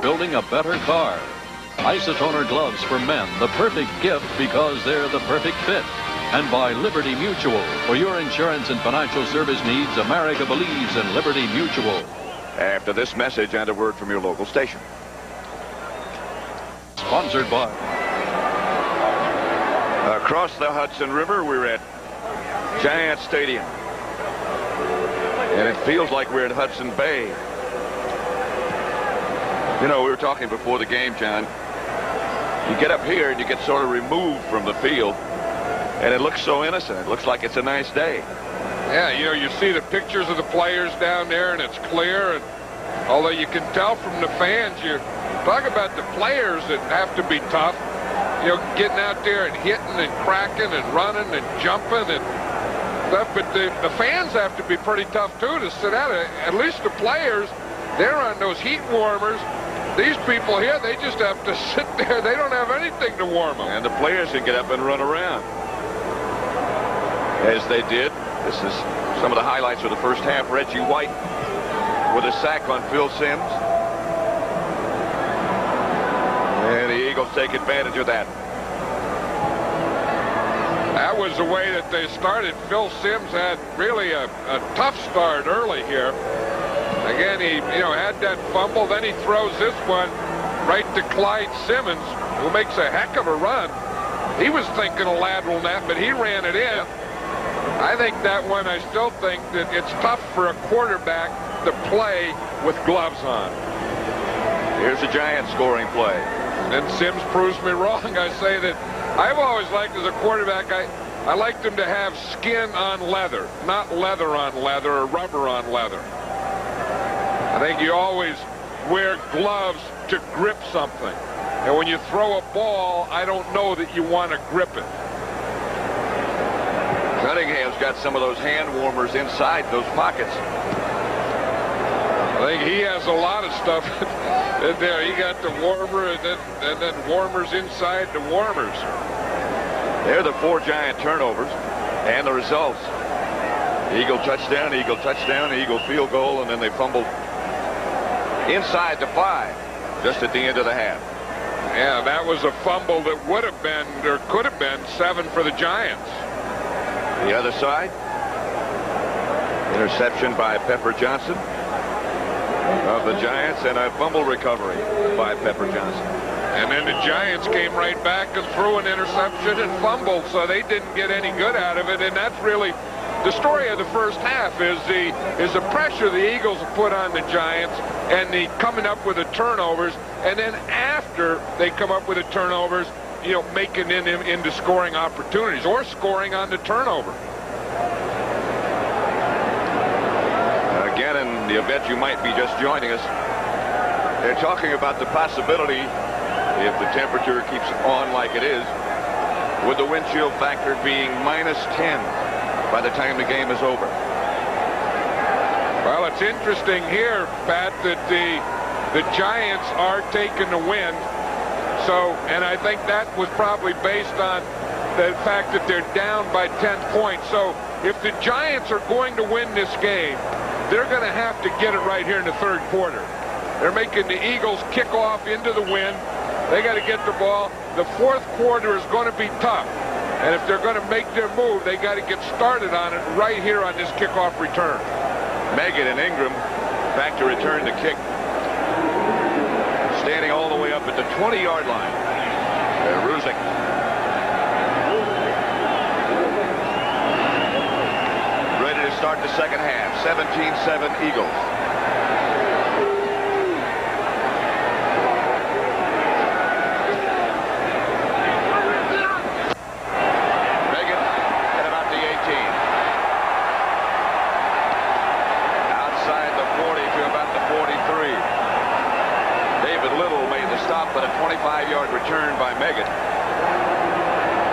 building a better car. Isotoner gloves for men, the perfect gift because they're the perfect fit. And by Liberty Mutual. For your insurance and financial service needs, America believes in Liberty Mutual. After this message and a word from your local station. Sponsored by. Across the Hudson River, we're at Giant Stadium. And it feels like we're in Hudson Bay. You know, we were talking before the game, John. You get up here and you get sort of removed from the field. And it looks so innocent. It looks like it's a nice day. Yeah, you know, you see the pictures of the players down there, and it's clear. And although you can tell from the fans, you talk about the players that have to be tough. You know, getting out there and hitting and cracking and running and jumping and stuff. But the fans have to be pretty tough, too, to sit out. At least the players, they're on those heat warmers. These people here, they just have to sit there. They don't have anything to warm them. And the players can get up and run around. As they did. This is some of the highlights of the first half. Reggie White with a sack on Phil Simms. And the Eagles take advantage of that. That was the way that they started. Phil Simms had really a tough start early here. Again, he had that fumble. Then he throws this one right to Clyde Simmons, who makes a heck of a run. He was thinking a lateral net, but he ran it in. I think that one, I still think that it's tough for a quarterback to play with gloves on. Here's a Giant scoring play. And Simms proves me wrong. I say that I've always liked as a quarterback, I liked him to have skin on leather, not leather on leather or rubber on leather. I think you always wear gloves to grip something. And when you throw a ball, I don't know that you want to grip it. Cunningham's got some of those hand warmers inside those pockets. I think he has a lot of stuff in there. He got the warmer and then warmers inside the warmers. They're the 4 Giant turnovers and the results. Eagle touchdown, Eagle field goal, and then they fumbled inside the 5 just at the end of the half. Yeah, that was a fumble that would have been, or could have been, 7 for the Giants. The other side, interception by Pepper Johnson of the Giants, and a fumble recovery by Pepper Johnson. And then the Giants came right back and threw an interception and fumbled, so they didn't get any good out of it. And that's really the story of the first half, is the pressure the Eagles have put on the Giants and the coming up with the turnovers. And then after they come up with the turnovers, you know, making them into scoring opportunities or scoring on the turnover. Again, in the event you might be just joining us, they're talking about the possibility, if the temperature keeps on like it is, with the wind chill factor being -10 by the time the game is over. Well, it's interesting here, Pat, that the Giants are taking the wind. So, and I think that was probably based on the fact that they're down by 10 points. So if the Giants are going to win this game, they're going to have to get it right here in the third quarter. They're making the Eagles kick off into the wind. They got to get the ball. The fourth quarter is going to be tough. And if they're going to make their move, they got to get started on it right here on this kickoff return. Meggett and Ingram back to return the kick. Standing all the way up at the 20-yard line. Ruzick. Ready to start the second half. 17-7 Eagles. Meggett at about the 18. Outside the 40 to about the 43. David Little made the stop, but a 25-yard return by Meggett.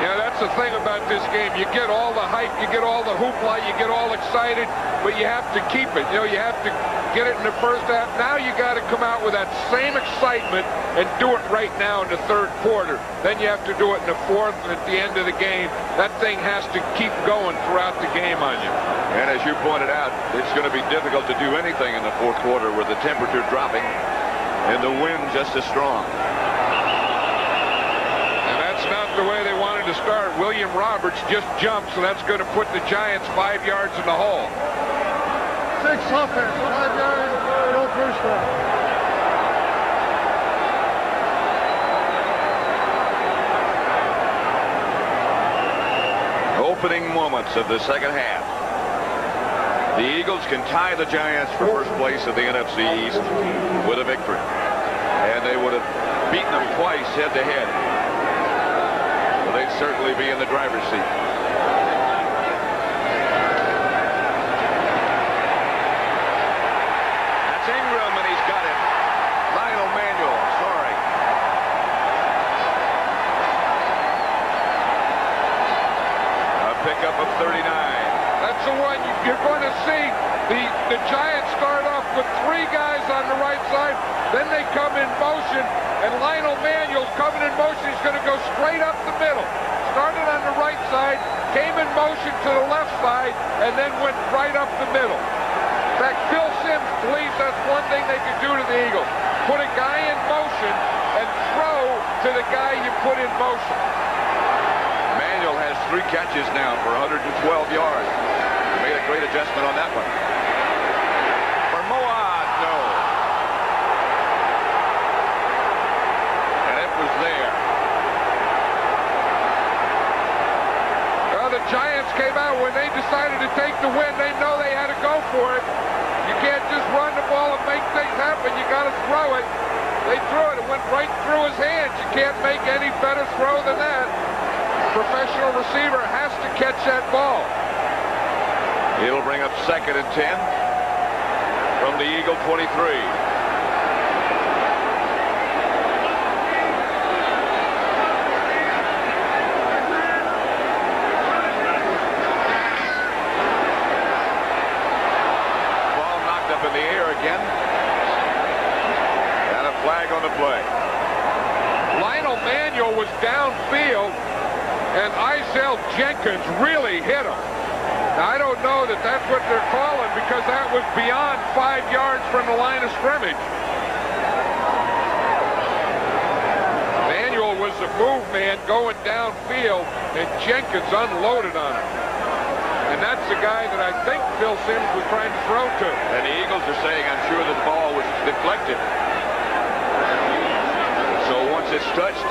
Yeah, that's the thing about this game. You get all the hype, you get all the hoopla, you get all excited, but you have to keep it. You know, you have to get it in the first half. Now you got to come out with that same excitement and do it right now in the third quarter. Then you have to do it in the fourth and at the end of the game. That thing has to keep going throughout the game on you. And as you pointed out, it's going to be difficult to do anything in the fourth quarter with the temperature dropping. and the wind just as strong. And that's not the way they wanted to start. William Roberts just jumped, so that's going to put the Giants 5 yards in the hole. 6 offense, 5 yards, no first down. Opening moments of the second half. The Eagles can tie the Giants for first place in the NFC East with a victory. And they would have beaten them twice head-to-head. Well, they'd certainly be in the driver's seat. That's Ingram, and he's got it. Lionel Manuel, sorry. A pickup of 39. That's the one you're going to see. The Giants start off with 3 guys on the right side. Then they come in motion, and Lionel Manuel's coming in motion. He's going to go straight up the middle. Started on the right side, came in motion to the left side, and then went right up the middle. In fact, Phil Simms believes that's one thing they could do to the Eagles. Put a guy in motion and throw to the guy you put in motion. Manuel has 3 catches now for 112 yards. He made a great adjustment on that one. For Moad, no. And it was there. Well, the Giants came out when they decided to take the win. They know they had to go for it. You can't just run the ball and make things happen. You got to throw it. They threw it. It went right through his hands. You can't make any better throw than that. Professional receiver has to catch that ball. It'll bring up 2nd and 10 from the Eagle 23. Ball knocked up in the air again. And a flag on the play. Lionel Manuel was downfield, and Isaiah Jenkins really hit him. Now, I don't know that that's what they're calling, because that was beyond 5 yards from the line of scrimmage. Manuel was the move man going downfield, and Jenkins unloaded on him. And that's the guy that I think Phil Simms was trying to throw to. And the Eagles are saying, I'm sure the ball was deflected. So once it's touched,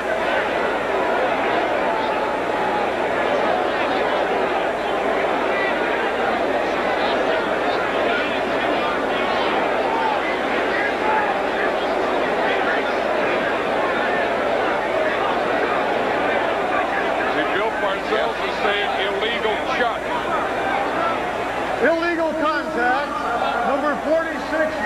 Illegal contact, number 46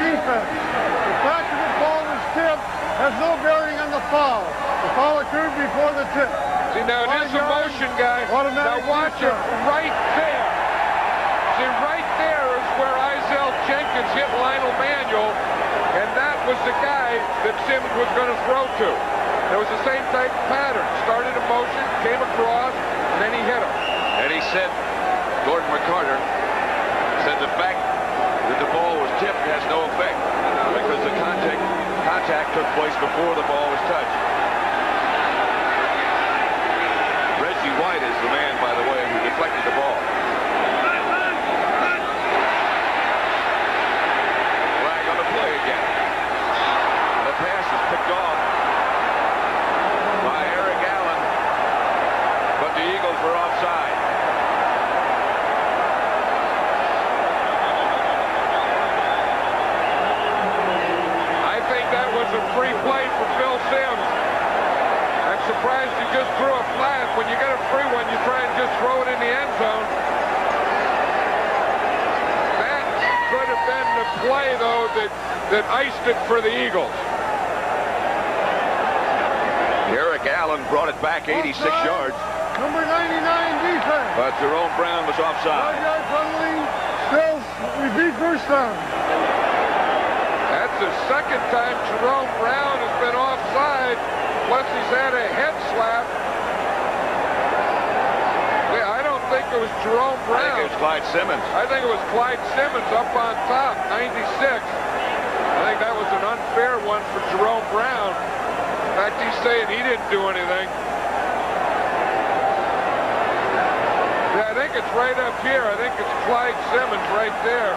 defense. The fact that the ball was tipped has no bearing on the foul. The foul occurred before the tip. See, now it is a motion, guy. Now watch it right there. See, right there is where Isaiah Jenkins hit Lionel Manuel, and that was the guy that Simms was going to throw to. It was the same type of pattern. Started in motion, came across, and then he hit him. and he said, Gordon McCarter said the fact that the ball was tipped has no effect because the contact took place before the ball was touched. Reggie White is the man, by the way, who deflected the ball. Flag on the play again. The pass is picked off by Eric Allen, but the Eagles were offside. A free play for Phil Simms. I'm surprised he just threw a flat. When you get a free one, you try and just throw it in the end zone. That could have been the play, though, that iced it for the Eagles. Eric Allen brought it back 86 yards. Number 99 defense. But Jerome Brown was offside. 5-yard penalty. Still, we beat first down. That's the second time Jerome Brown has been offside, plus he's had a head slap. Yeah, I don't think it was Jerome Brown. I think it was Clyde Simmons. I think it was Clyde Simmons up on top, 96. I think that was an unfair one for Jerome Brown. In fact, he's saying he didn't do anything. Yeah, I think it's right up here. I think it's Clyde Simmons right there.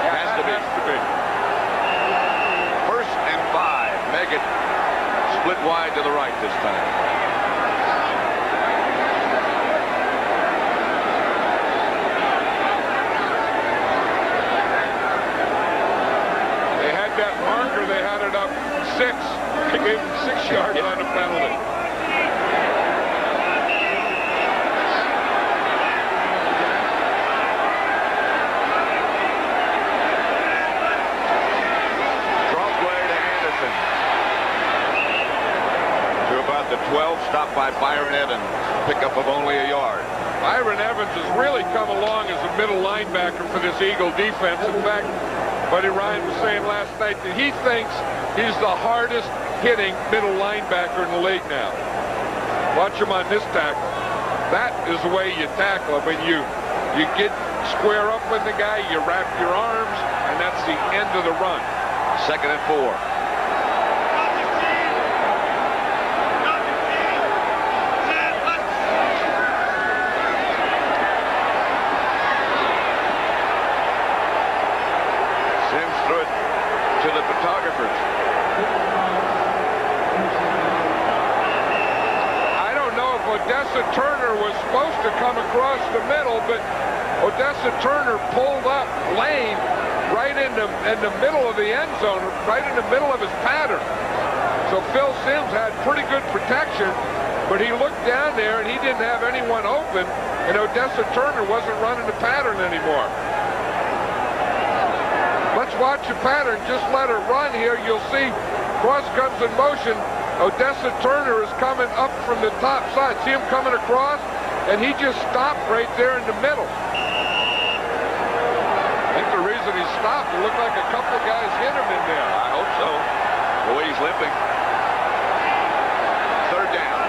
Has to be. First and 5. Meggett split wide to the right this time. They had that marker. They had it up 6. They gave him 6 yards on the penalty. The 12, stopped by Byron Evans, pickup of only a yard. Byron Evans has really come along as a middle linebacker for this Eagle defense. In fact, Buddy Ryan was saying last night that he thinks he's the hardest hitting middle linebacker in the league now. Watch him on this tackle. That is the way you tackle him. When you get square up with the guy, you wrap your arms, and that's the end of the run. 2nd and 4. To the photographers. I don't know if Odessa Turner was supposed to come across the middle, but Odessa Turner pulled up Lane right in the middle of the end zone, right in the middle of his pattern. So Phil Simms had pretty good protection, but he looked down there and he didn't have anyone open, and Odessa Turner wasn't running the pattern anymore. Let's watch the pattern. Just let it run here. You'll see cross comes in motion. Odessa Turner is coming up from the top side. See him coming across? And he just stopped right there in the middle. I think the reason he stopped, it looked like a couple of guys hit him in there. I hope so. The way he's limping. 3rd down.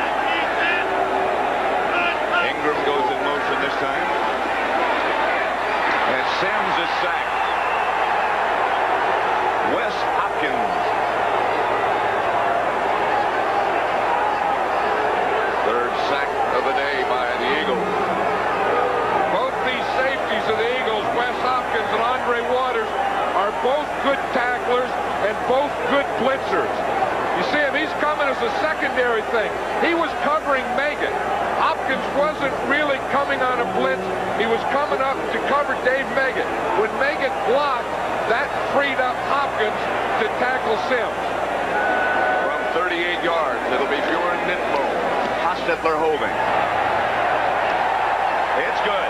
Ingram goes in motion this time. And Simms is sacked. Wes Hopkins. 3rd sack of the day by the Eagles. Both these safeties of the Eagles, Wes Hopkins and Andre Waters, are both good tacklers and both good blitzers. You see him, he's coming as a secondary thing. He was covering Meggett. Hopkins wasn't really coming on a blitz. He was coming up to cover Dave Meggett. When Meggett blocked, that freed up Hopkins to tackle Simms. From 38 yards, it'll be Bjorn Nitmo. Hostetler holding. It's good.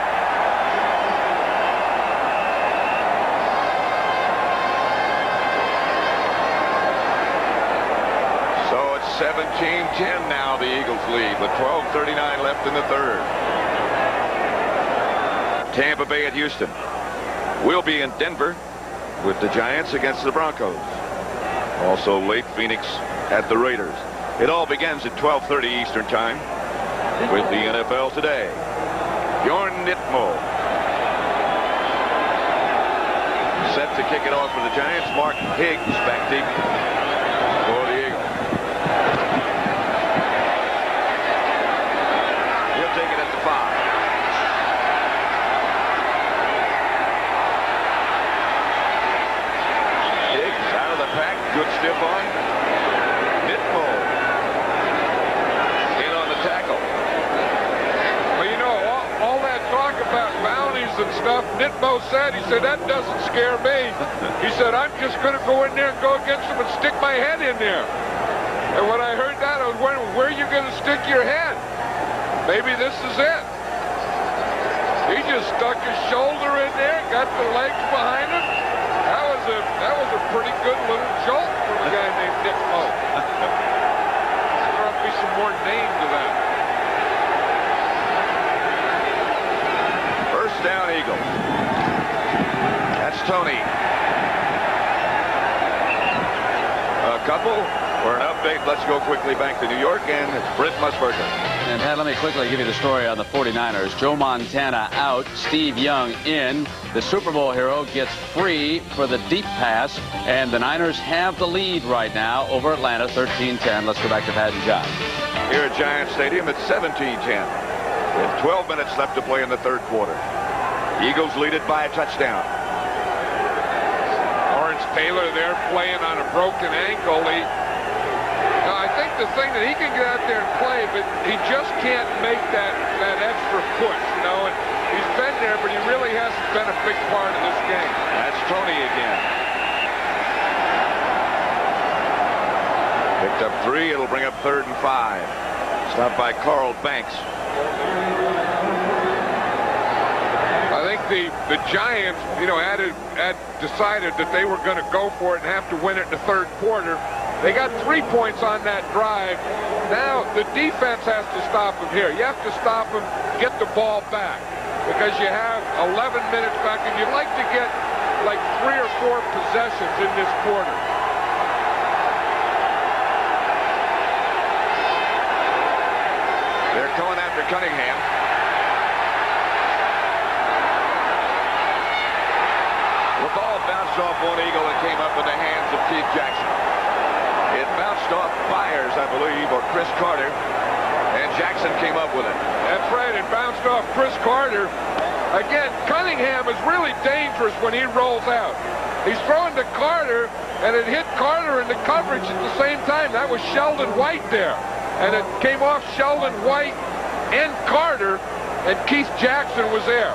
So it's 17-10 now, the Eagles lead, with 12:39 left in the 3rd. Tampa Bay at Houston. We'll be in Denver with the Giants against the Broncos. Also late Phoenix at the Raiders. It all begins at 12:30 Eastern Time with the NFL Today. Bjorn Nitmo set to kick it off for the Giants. Mark Higgs back deep for the Eagles. He'll take it at the 5. Good stiff on. Nitmo in on the tackle. Well, you know, all that talk about bounties and stuff, Nitmo said, he said, that doesn't scare me. He said, I'm just going to go in there and go against them and stick my head in there. And when I heard that, I was wondering, where are you going to stick your head? Maybe this is it. He just stuck his shoulder in there, got the legs behind him. That was a pretty good little jolt from a guy named Nitmo. There ought to be some more name to that. First down, Eagles. That's Tony. A couple. For an update, let's go quickly back to New York and Brent Musburger. And Pat, let me quickly give you the story on the 49ers. Joe Montana out, Steve Young in. The Super Bowl hero gets free for the deep pass, and the Niners have the lead right now over Atlanta, 13-10. Let's go back to Pat and John. Here at Giant Stadium, it's 17-10. With 12 minutes left to play in the third quarter. Eagles lead it by a touchdown. Lawrence Taylor there playing on a broken ankle. I think the thing that he can get out there and play, but he just can't make that extra push, you know. And he's been there, but he really hasn't been a big part of this game. That's Tony again. Picked up 3. It'll bring up 3rd and 5. Stopped by Carl Banks. I think the Giants, you know, had decided that they were going to go for it and have to win it in the third quarter. They got 3 points on that drive. Now the defense has to stop them here. You have to stop them, get the ball back, because you have 11 minutes back, and you'd like to get like 3 or 4 possessions in this quarter. They're coming after Cunningham. The ball bounced off one Eagle and came up in the hands of Keith Jackson. It bounced off Byers, I believe, or Chris Carter, and Jackson came up with it. That's right. It bounced off Chris Carter. Again, Cunningham is really dangerous when he rolls out. He's throwing to Carter, and it hit Carter in the coverage at the same time. That was Sheldon White there. And it came off Sheldon White and Carter, and Keith Jackson was there.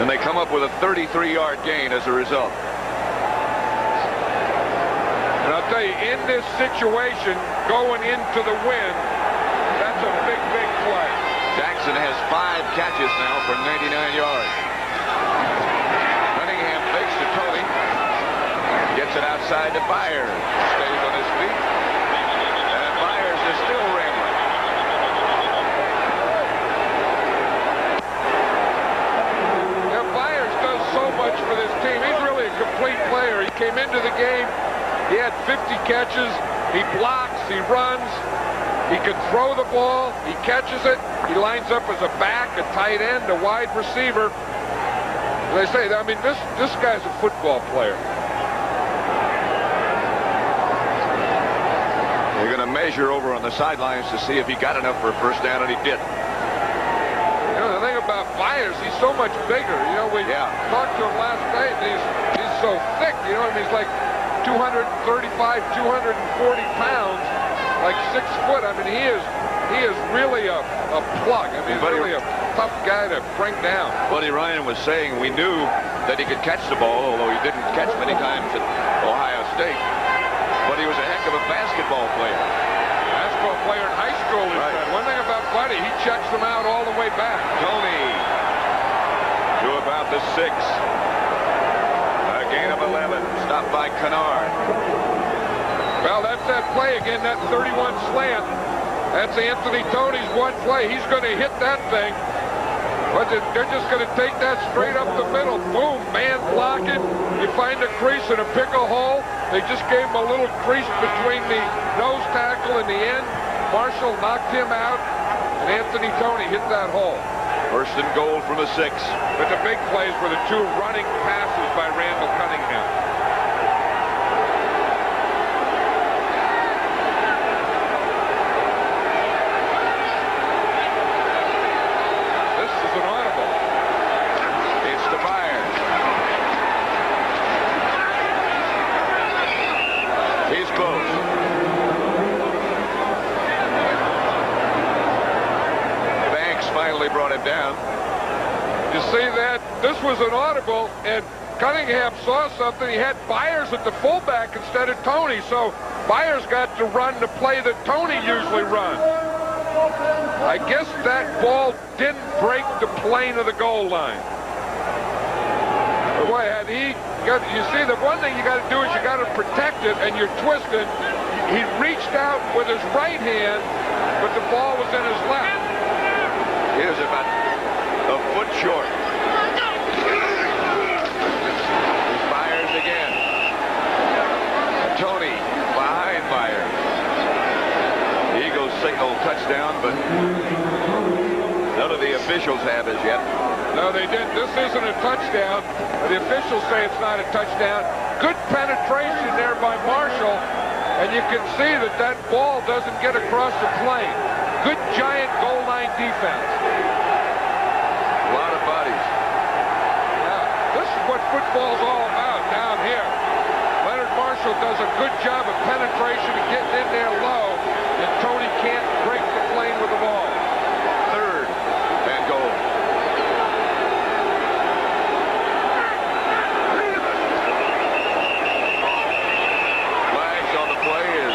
And they come up with a 33-yard gain as a result. And I'll tell you, in this situation, going into the win, that's a big, big play. Jackson has 5 catches now for 99 yards. Cunningham fakes to Tony. Gets it outside to Byers. Stays on his feet. And Byers is still rambling. Now, Byers does so much for this team. He's really a complete player. He came into the game. He had 50 catches. He blocks. He runs. He can throw the ball. He catches it. He lines up as a back, a tight end, a wide receiver. As I say, I mean, this guy's a football player. They're going to measure over on the sidelines to see if he got enough for a first down, and he did. You know, the thing about Byers, he's so much bigger. You know, we talked to him last night, and he's so thick. You know, I mean, he's like 235, 240 pounds, like 6 foot. I mean, he is really a plug. I mean, he's really a tough guy to bring down. Buddy Ryan was saying we knew that he could catch the ball, although he didn't catch many times at Ohio State. But he was a heck of a basketball player. Basketball player in high school, he said. One thing about Buddy, he checks them out all the way back. Tony to about the 6. A gain of 11. Stopped by Kennard. Well, that's that play again, that 31 slant. That's Anthony Tony's one play. He's going to hit that thing. But they're just going to take that straight up the middle. Boom, man blocking. You find a crease and a pickle hole. They just gave him a little crease between the nose tackle and the end. Marshall knocked him out, and Anthony Tony hit that hole. First and goal from the 6. But the big plays were the 2 running passes by Randall Cunningham. Brought him down. You see that? This was an audible, and Cunningham saw something. He had Byers at the fullback instead of Tony, so Byers got to run the play that Tony usually runs. I guess that ball didn't break the plane of the goal line. Boy, you see, the one thing you got to do is you got to protect it, and you're twisted. He reached out with his right hand, but the ball was in his left. He was about a foot short. Byers again. Tony signal touchdown, but none of the officials have as yet. No, they didn't. This isn't a touchdown. The officials say it's not a touchdown. Good penetration there by Marshall, and you can see that that ball doesn't get across the plane. Good Giant goal line defense. A lot of bodies. Yeah, this is what football's all about down here. Leonard Marshall does a good job of penetration and getting in there low, and Tony can't break the plane with the ball. Third and goal. Flags on the play as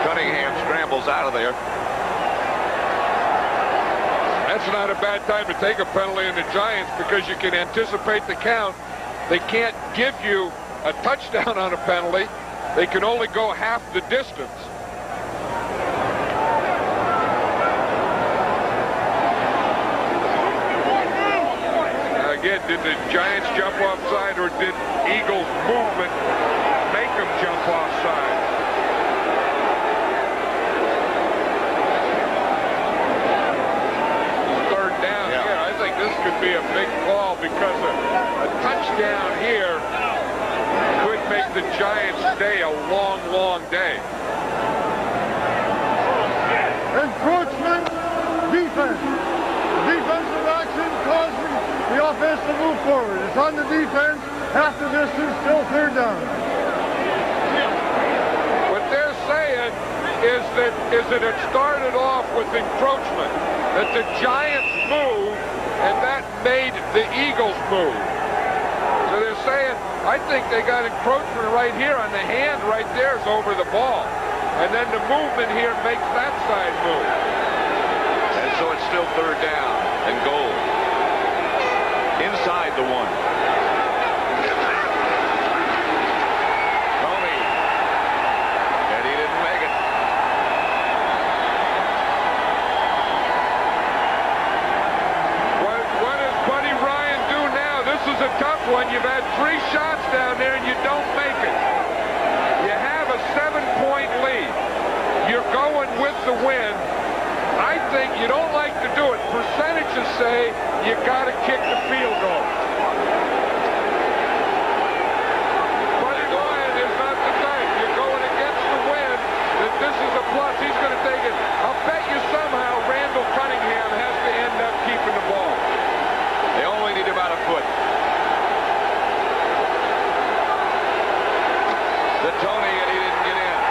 Cunningham scrambles out of there. That's not a bad time to take a penalty in the Giants because you can anticipate the count. They can't give you a touchdown on a penalty. They can only go half the distance. Again, did the Giants jump offside or did Eagles' movement make them jump offside? Third down here. I think this could be a big call because a touchdown here could make the Giants' day a long, long day. Encroachment, defense. Defensive action causing the offense to move forward. It's on the defense, half the distance, still third down. What they're saying is that it started off with encroachment, that the Giants moved, and that made the Eagles move. So they're saying, I think they got encroachment right here on the hand right there is over the ball. And then the movement here makes that side move. And so it's still third down and goal. Inside the one. Tony. And he didn't make it. What does Buddy Ryan do now? This is a tough one. You've had 3 shots down there and you don't make it. You have a 7-point lead. You're going with the win. I think you don't like to do it. Percentages say you got to kick the field goal. Buddy Ryan is not the type. You're going against the win. That this is a plus. He's going to take it. I'll bet you somehow Randall Cunningham has to end up keeping the ball. They only need about a foot. The Tony, and he didn't get in.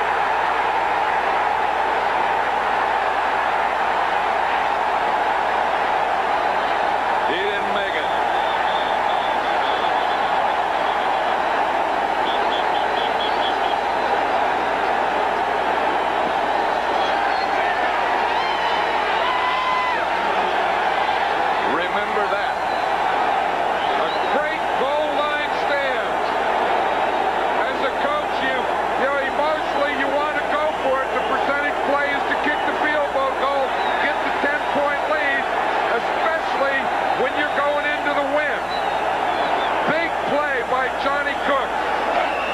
He didn't make it. Remember that. A great goal line stand. As a coach, you know, emotionally you want to go for it. The percentage play is to kick the field goal, get the 10-point lead, especially when you're going into the win. Big play by Johnny Cook.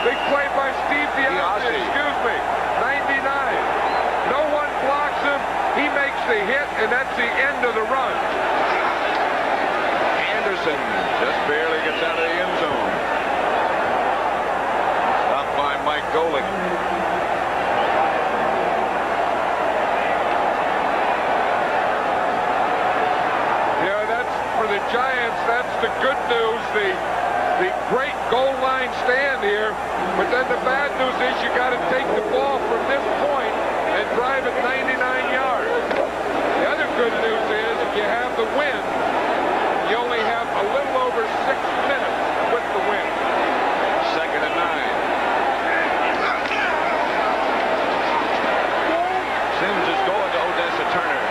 Big play by Steve Diassi. Excuse me. 99. No one blocks him. He makes the hit, and that's the end of the run. Anderson just barely gets out of the end zone. Stopped by Mike Golick. Yeah, that's for the Giants. That's the good news. The great goal line stand here. But then the bad news is you got to take the ball from this point and drive it 99 yards. The other good news is if you have the win, you only have a little over 6 minutes with the win. 2nd and 9. Sims is going to Odessa Turner.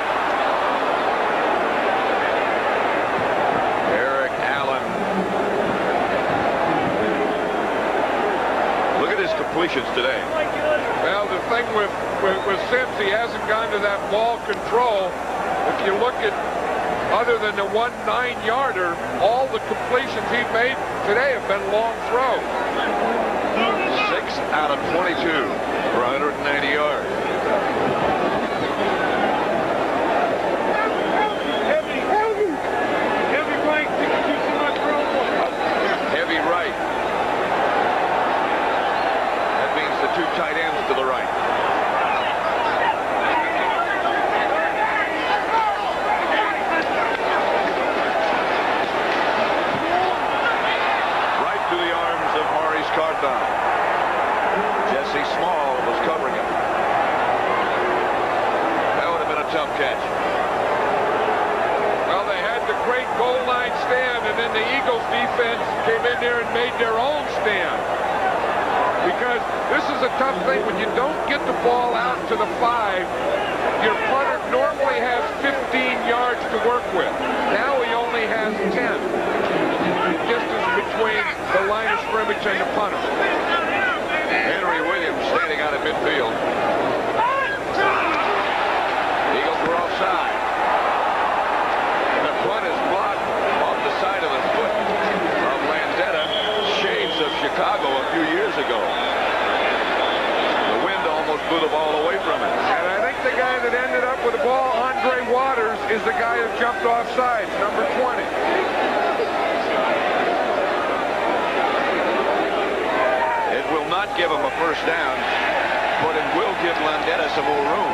Eric Allen. Look at his completions today. Well, the thing with Sims, he hasn't gone to that ball control. If you look at, other than the 1 9-yarder, all the completions he made today have been long throws. 6 out of 22 for 190 yards. catch. Well, they had the great goal line stand, and then the Eagles defense came in there and made their own stand. Because this is a tough thing. When you don't get the ball out to the 5, your punter normally has 15 yards to work with. Now he only has 10. Distance between the line of scrimmage and the punter. Henry Williams standing out of midfield. Eagles were offside. The punt is blocked off the side of the foot of Landeta, shades of Chicago a few years ago. The wind almost blew the ball away from it. And I think the guy that ended up with the ball, Andre Waters, is the guy who jumped offside, number 20. It will not give him a first down, but it will give Landeta some more room.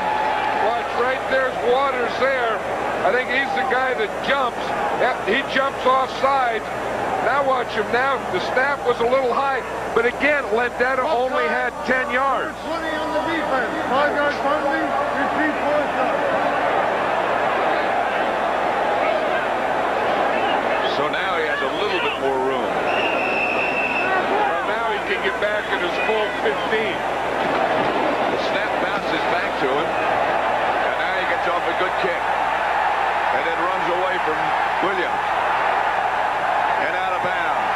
Watch, right there's Waters there. I think he's the guy that jumps. He jumps offside. Now watch him. Now the snap was a little high, but again, Landeta only had 10 yards. 20 on the defense. 5-yard penalty. Repeat fourth down. So now he has a little bit more room. Well, now he can get back in his full 15. The snap bounces back to him, and now he gets off a good kick. And then runs away from Williams. And out of bounds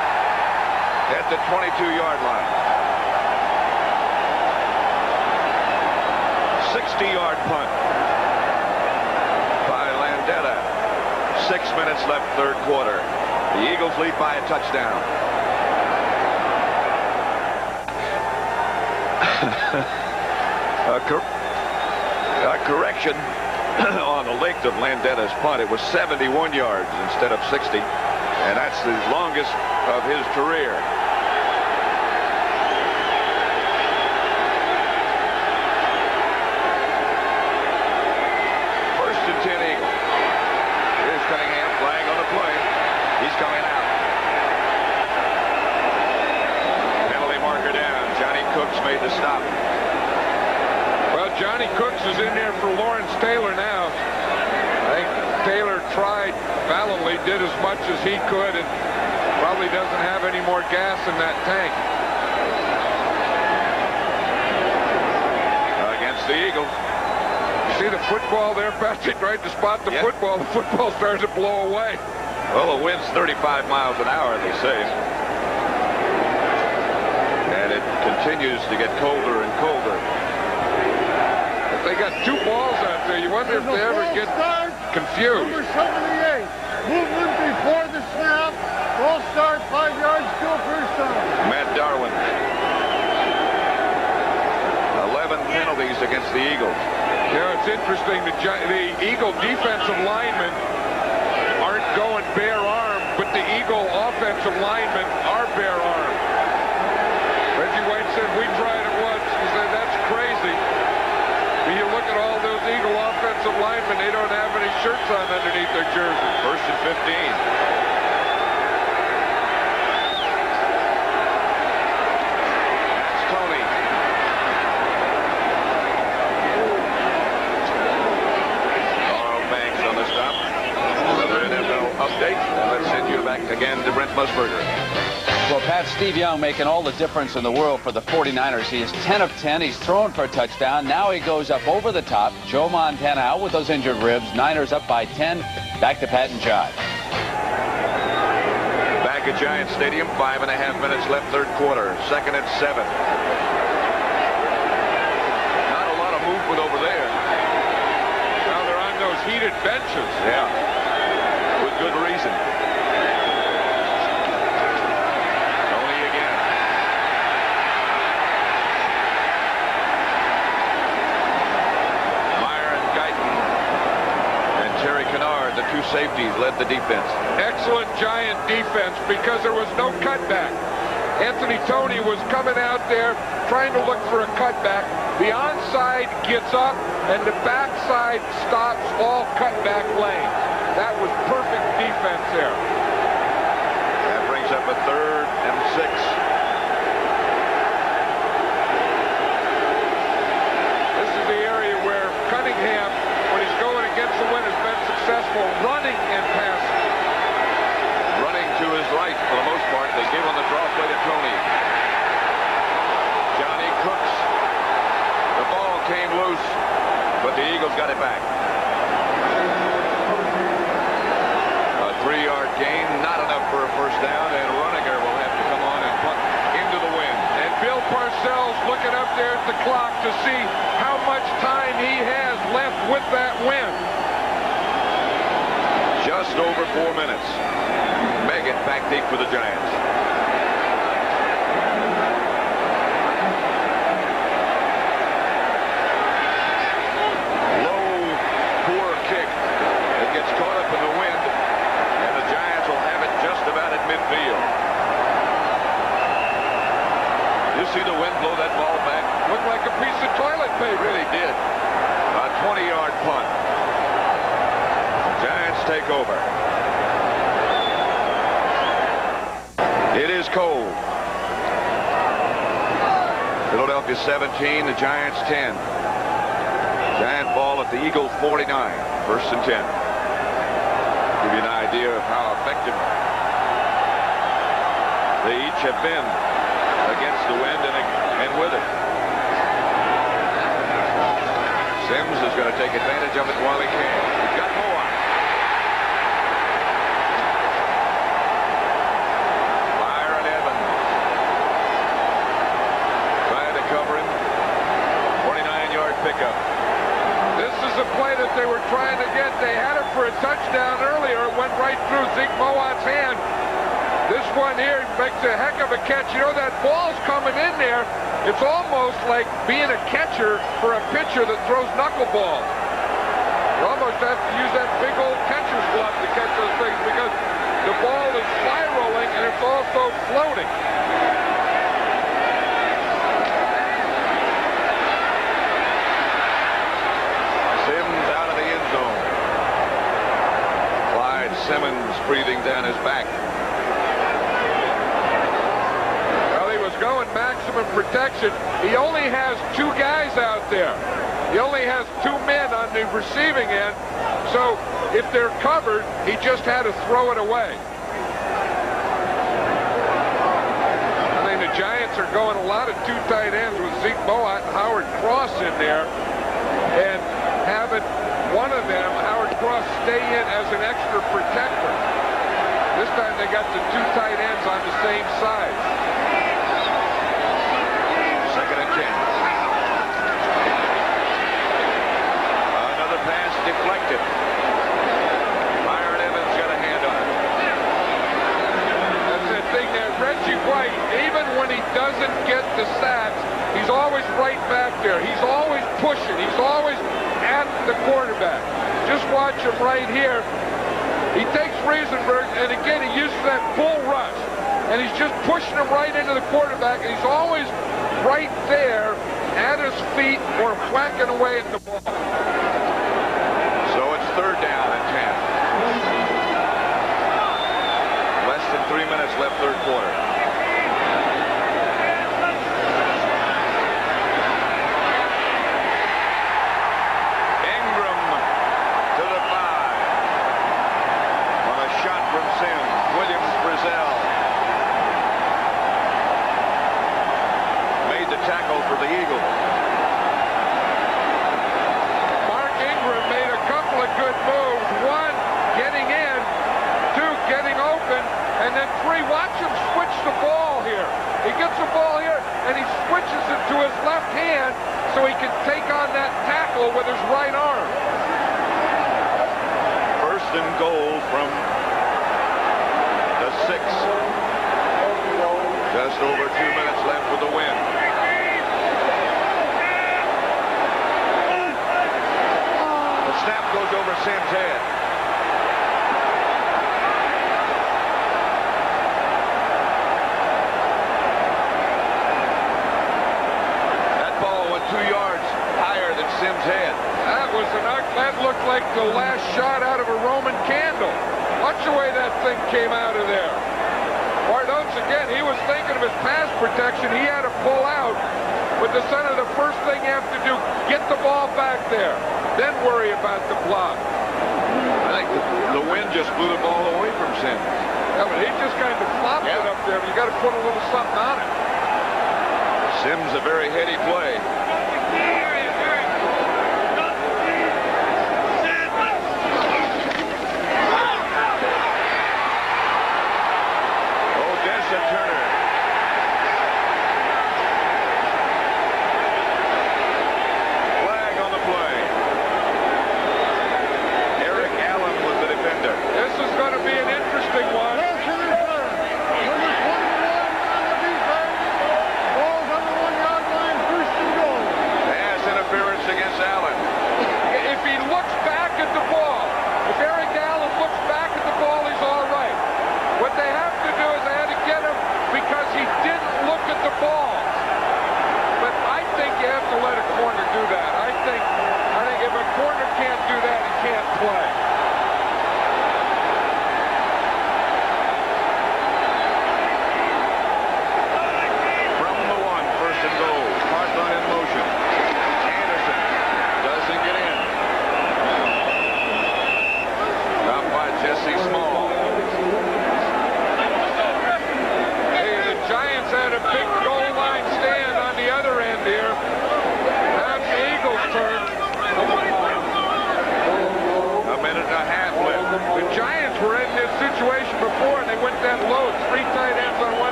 at the 22-yard line. 60-yard punt by Landeta. 6 minutes left, third quarter. The Eagles lead by a touchdown. A correction on the length of Landeta's punt. It was 71 yards instead of 60, and that's the longest of his career. First and 10 Eagles. Here's Cunningham, flag on the play. He's coming out. Penalty marker down. Johnny Cooks made the stop. Well, Johnny Cooks is in there for Lawrence Taylor now. I think Taylor tried valiantly, did as much as he could, and probably doesn't have any more gas in that tank. Against the Eagles. You see the football there, Patrick, right to spot the football. The football started to blow away. Well, the wind's 35 miles an hour, they say. And it continues to get colder and colder. They got 2 balls out there. You wonder if they ever get confused. Number 78. Movement before the snap. Ball start, 5 yards, still first down. Matt Darwin. 11 penalties against the Eagles. Yeah, it's interesting. The Eagle defensive linemen aren't going bare arm, but the Eagle offensive linemen are bare arm. Reggie White said, we tried it once. He said, that's crazy. When you look at all those Eagle offensive linemen, they don't have any shirts on underneath their jersey. First and 15. That's Tony. Carl Banks on the stop. Another NFL update. And let's send you back again to Brent Musburger. Well, Pat, Steve Young making all the difference in the world for the 49ers. He is 10 of 10. He's thrown for a touchdown. Now he goes up over the top. Joe Montana out with those injured ribs. Niners up by 10. Back to Pat and John. Back at Giant Stadium, 5.5 minutes left, third quarter. Second and 7. Not a lot of movement over there. Now they're on those heated benches. Yeah, with good reason. The 2 safeties led the defense. Excellent Giant defense because there was no cutback. Anthony Toney was coming out there trying to look for a cutback. The onside gets up and the backside stops all cutback lanes. That was perfect defense there. That brings up a 3rd and 6. This is the area where Cunningham, when he's going against Eagles got it back. A 3-yard gain, not enough for a first down, and Runninger will have to come on and punt into the wind. And Bill Parcells looking up there at the clock to see how much time he has left with that wind. Just over 4 minutes. Meggett back deep for the Giants. Low, poor kick. It gets caught up in the wind, and the Giants will have it just about at midfield. You see the wind blow that ball back? Looked like a piece of toilet It paper. really did. A 20-yard punt. Giants take over. It is cold. Philadelphia 17, the Giants 10. Giant ball at the Eagles 49, 1st and 10. Give you an idea of how effective they each have been against the wind and with it. Sims is going to take advantage of it while he can. He's got Moat. Byron Evans trying to cover him. 49-yard pickup. This is a play that they were trying to get. They had it for a touchdown earlier. It went right through Zeke Moat's hand. This one here makes a heck of a catch. You know, that ball's coming in there. It's almost like being a catcher for a pitcher that throws knuckleballs. You almost have to use that big old catcher's glove to catch those things because the ball is spiraling and it's also floating. Sims out of the end zone. Clyde Simmons breathing down his back. Going maximum protection. He only has 2 guys out there. He only has 2 men on the receiving end. So if they're covered, he just had to throw it away. I mean, the Giants are going a lot of 2 tight ends with Zeke Moat and Howard Cross in there, and having one of them, Howard Cross, stay in as an extra protector. This time they got the 2 tight ends on the same side. Another pass deflected. Byron Evans got a hand on it. That's the thing there. Reggie White, even when he doesn't get the sacks, he's always right back there. He's always pushing. He's always at the quarterback. Just watch him right here. He takes Riesenberg, and again, he uses that bull rush. And he's just pushing him right into the quarterback, and he's always right there at his feet or whacking away at the ball. So it's 3rd down and 10. Less than 3 minutes left, 3rd quarter. Ingram to the 5. On a shot from Sims. Williams Brazell made the tackle for the Eagles. Mark Ingram made a couple of good moves. 1, getting in. 2, getting open. And then 3, watch him switch the ball here. He gets the ball here, and he switches it to his left hand so he can take on that tackle with his right arm. 1st and goal from the 6. Just over 2 minutes left with the win. The snap goes over Sims' head. That ball went 2 yards higher than Sims' head. That looked like the last shot out of a Roman candle. Watch the way that thing came out of there. Bart Oates, again, he was thinking of his pass protection. He had to pull out. But the center, the first thing you have to do, get the ball back there. Then worry about the block. I think the wind just blew the ball away from Sims. Yeah, but he just kind of flopped it up there. But you got to put a little something on it. Sims a very heady play.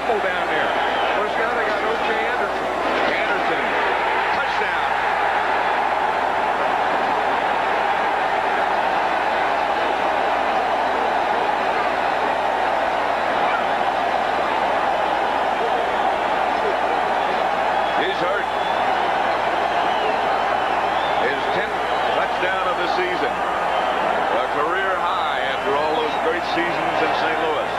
fumble down there. First down, they got O.J. Anderson. Anderson, touchdown. He's hurt. His 10th touchdown of the season. A career high after all those great seasons in St. Louis.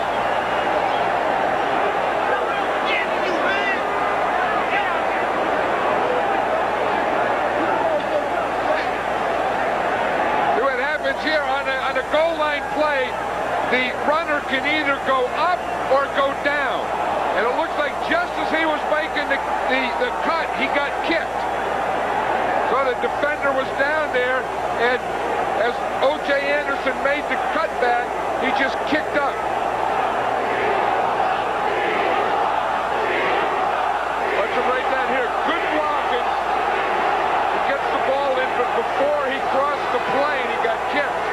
See what happens here on a goal line play, the runner can either go up or go down. And it looks like just as he was making the cut, he got kicked. So the defender was down there, and as O.J. Anderson made the cutback, he just kicked up. Watch him right down here. Good blocking. He gets the ball in, but before he crossed the plane, he got kicked.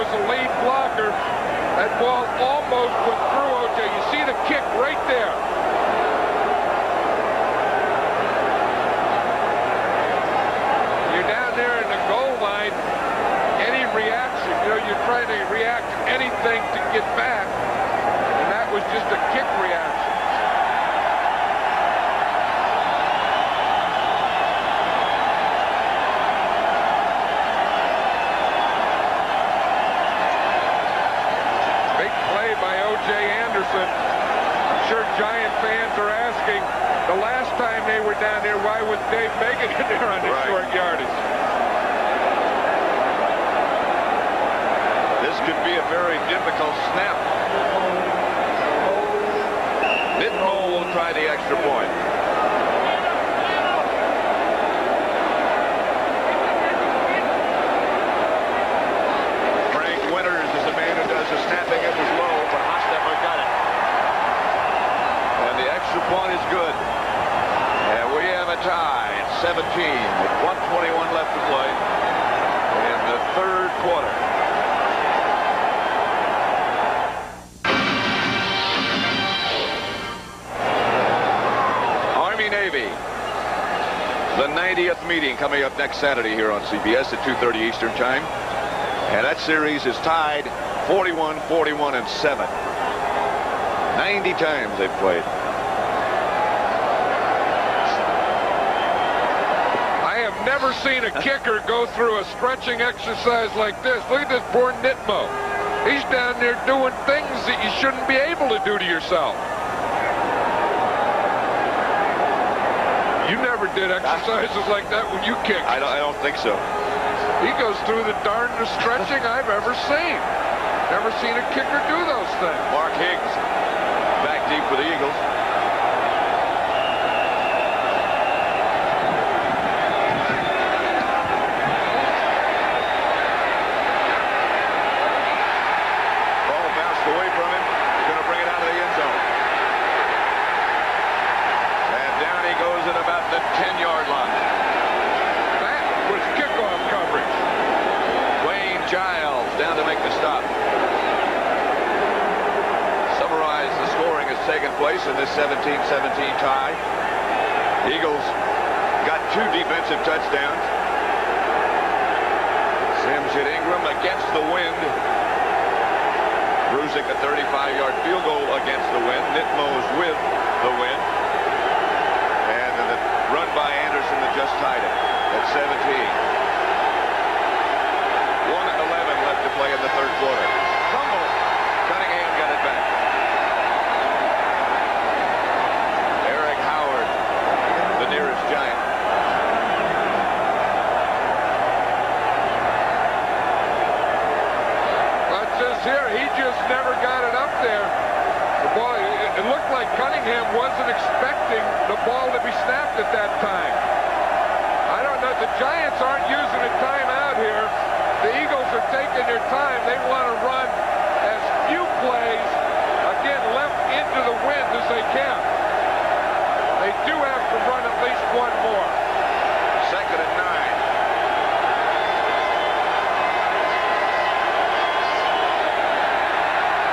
The lead blocker. That ball almost went through O.J. You see the kick right there. You're down there in the goal line. Any reaction, you're trying to react to anything to get back. And that was just a kick reaction. By O.J. Anderson. I'm sure Giant fans are asking, the last time they were down there, why was Dave Megan in there on the short yardage? This could be a very difficult snap. Nitmo will try the extra point. Frank Winters is the man who does the snapping. It was low, but Hostetler got it. And the extra point is good. And we have a tie at 17 with 1:21 left to play in the third quarter. Army-Navy. The 90th meeting coming up next Saturday here on CBS at 2:30 Eastern Time. And that series is tied 41, 41, and 7. 90 times they've played. I have never seen a kicker go through a stretching exercise like this. Look at this poor Nitmo. He's down there doing things that you shouldn't be able to do to yourself. You never did exercises like that when you kicked. I don't think so. He goes through the darndest stretching I've ever seen. Never seen a kicker do those things. Mark Higgs back deep for the Eagles. Ball bounced away from him. He's going to bring it out of the end zone. And down he goes at about the 10-yard line. That was kickoff coverage. Wayne Giles down to make the stop. Summarize the scoring has taken place in this 17-17 tie. Eagles got 2 defensive touchdowns. Sims hit Ingram against the wind. Brusick a 35-yard field goal against the wind. Nitmo's with the wind. And the run by Anderson that just tied it at 17. 1:11 left to play in the third quarter. Fumble. Cunningham got it back. Eric Howard, the nearest Giant. That's this here. He just never got it up there. The ball, it looked like Cunningham wasn't expecting the ball to be snapped at that time. I don't know. The Giants aren't using a timeout here. The Eagles are taking their time. They want to run as they can. They do have to run at least one more. 2nd and 9.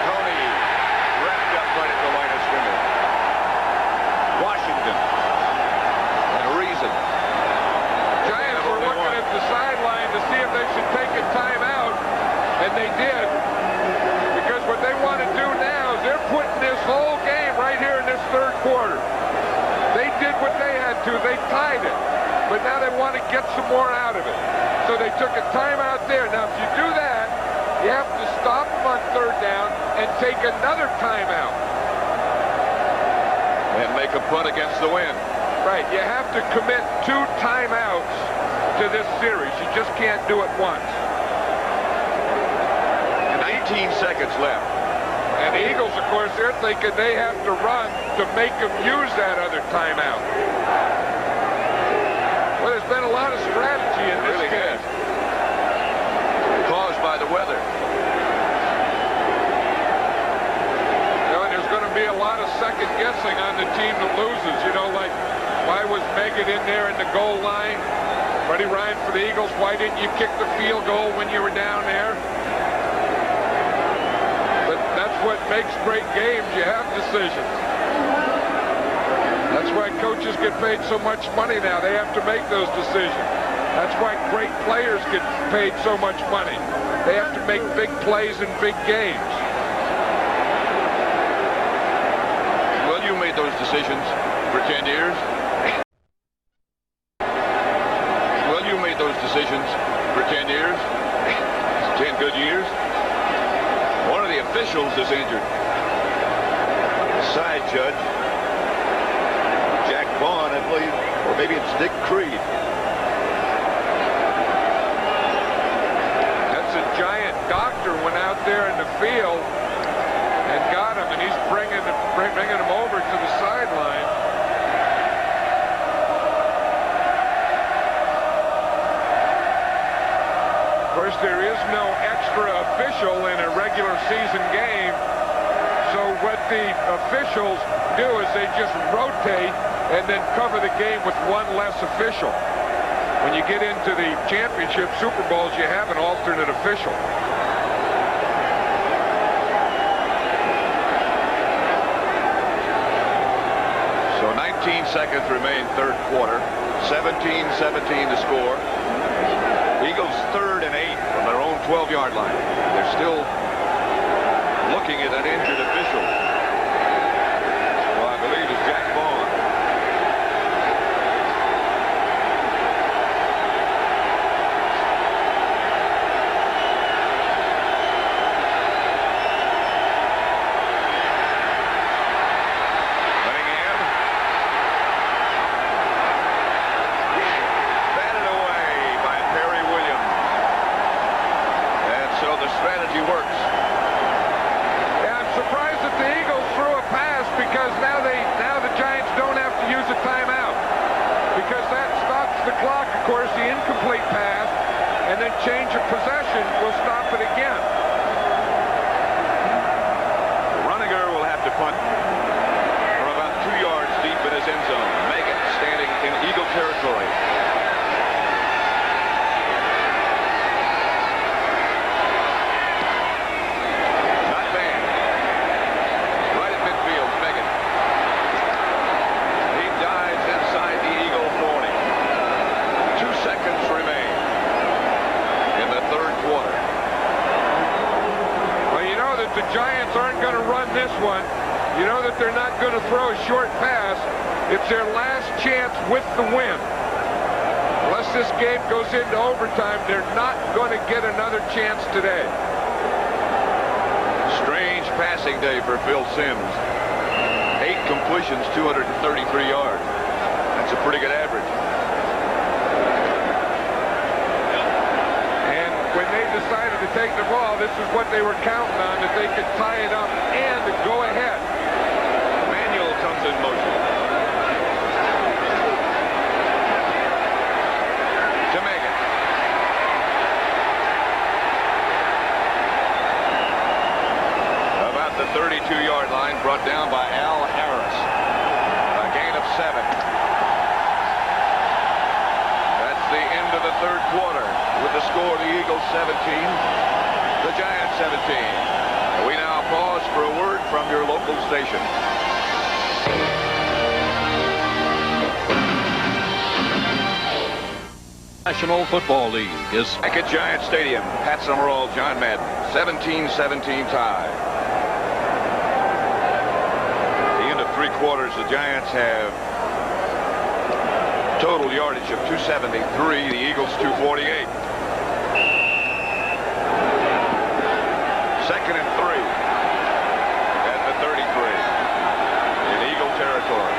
Tony wrapped up right at the line of scrimmage. Washington. And Reason. Giants were looking at the sideline to see if they should take a timeout, and they did. Because what they want to do now is they're putting this whole game right here in this 3rd quarter. They did what they had to. They tied it. But now they want to get some more out of it. So they took a timeout there. Now, if you do that, you have to stop them on 3rd down and take another timeout. And make a punt against the wind. Right. You have to commit 2 timeouts to this series. You just can't do it once. 19 seconds left. And the Eagles, of course, they're thinking they have to run to make them use that other timeout. Well, there's been a lot of strategy in this Really game. Caused by the weather. You know, and there's going to be a lot of second guessing on the team that loses. You know, like, why was Meggett in there in the goal line? Freddie Ryan for the Eagles, why didn't you kick the field goal when you were down there? But that's what makes great games. You have decisions. That's why coaches get paid so much money now. They have to make those decisions. That's why great players get paid so much money. They have to make big plays in big games. Well, you made those decisions for 10 years. Well, you made those decisions for 10 years. 10 good years. One of the officials is injured. The side judge, Jack Vaughn, I believe, or maybe it's Dick Creed. That's a giant doctor went out there in the field and got him, and he's bringing him over to the sideline. Of course, there is no extra official in a regular season game, so what the officials do is they just rotate and then cover the game with one less official. When you get into the championship Super Bowls, you have an alternate official. So 19 seconds remain, 3rd quarter. 17-17 the score. Eagles 3rd and 8 from their own 12-yard line. They're still looking at an injured official. Well, I believe it's Jack Vaughn. Cunningham. Batted away by Perry Williams. And so the strategy works. Yeah, I'm surprised that the Eagles threw a pass, because now the Giants don't have to use a timeout, because that stops the clock. Of course, the incomplete pass and then change of possession will stop it again. Runninger will have to punt from about 2 yards deep in his end zone. Meggett standing in Eagle territory. Not bad. Right at midfield, Meggett. He dives inside the Eagle 40. 2 seconds remain in the 3rd quarter. Well, you know that the Giants aren't going to run this one. You know that they're not going to throw a short pass. It's their last chance with the win. Unless this game goes into overtime, they're not going to get another chance today. Strange passing day for Phil Simms. 8 completions, 233 yards. That's a pretty good average. And when they decided to take the ball, this is what they were counting on, that they could tie it up and go ahead. Manuel comes in motion. To Meggett. About the 32-yard line, brought down by Al Harris. A gain of 7. That's the end of the third quarter. With the score, the Eagles 17, the Giants 17. We now pause for a word from your local station. National Football League is back at Giant Stadium. Pat Summerall, John Madden. 17-17 tie. At the end of 3 quarters, the Giants have total yardage of 273. The Eagles 248. Second and 3 at the 33 in Eagle territory.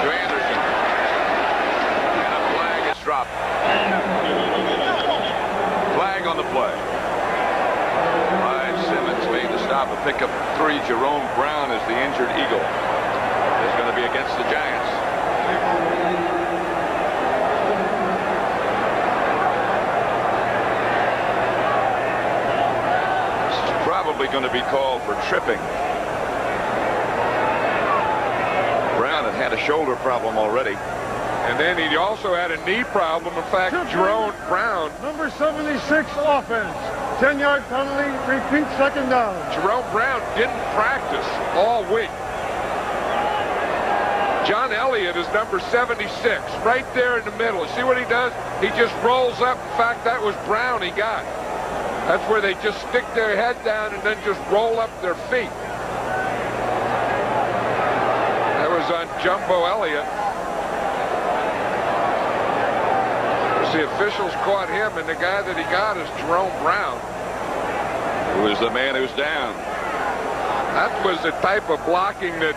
To Anderson. And a flag is dropped. Flag on the play. Clyde Simmons made the stop. A pickup 3. Jerome Brown is the injured Eagle. Is going to be against the Giants. Probably going to be called for tripping. Brown had a shoulder problem already. And then he also had a knee problem. In fact, Jerome Brown. Number 76 offense. 10-yard penalty. Repeat, second down. Jerome Brown didn't practice all week. John Elliott is number 76, right there in the middle. See what he does? He just rolls up. In fact, that was Brown he got. That's where they just stick their head down and then just roll up their feet. That was on Jumbo Elliott. The officials caught him, and the guy that he got is Jerome Brown. Who is the man who's down? That was the type of blocking that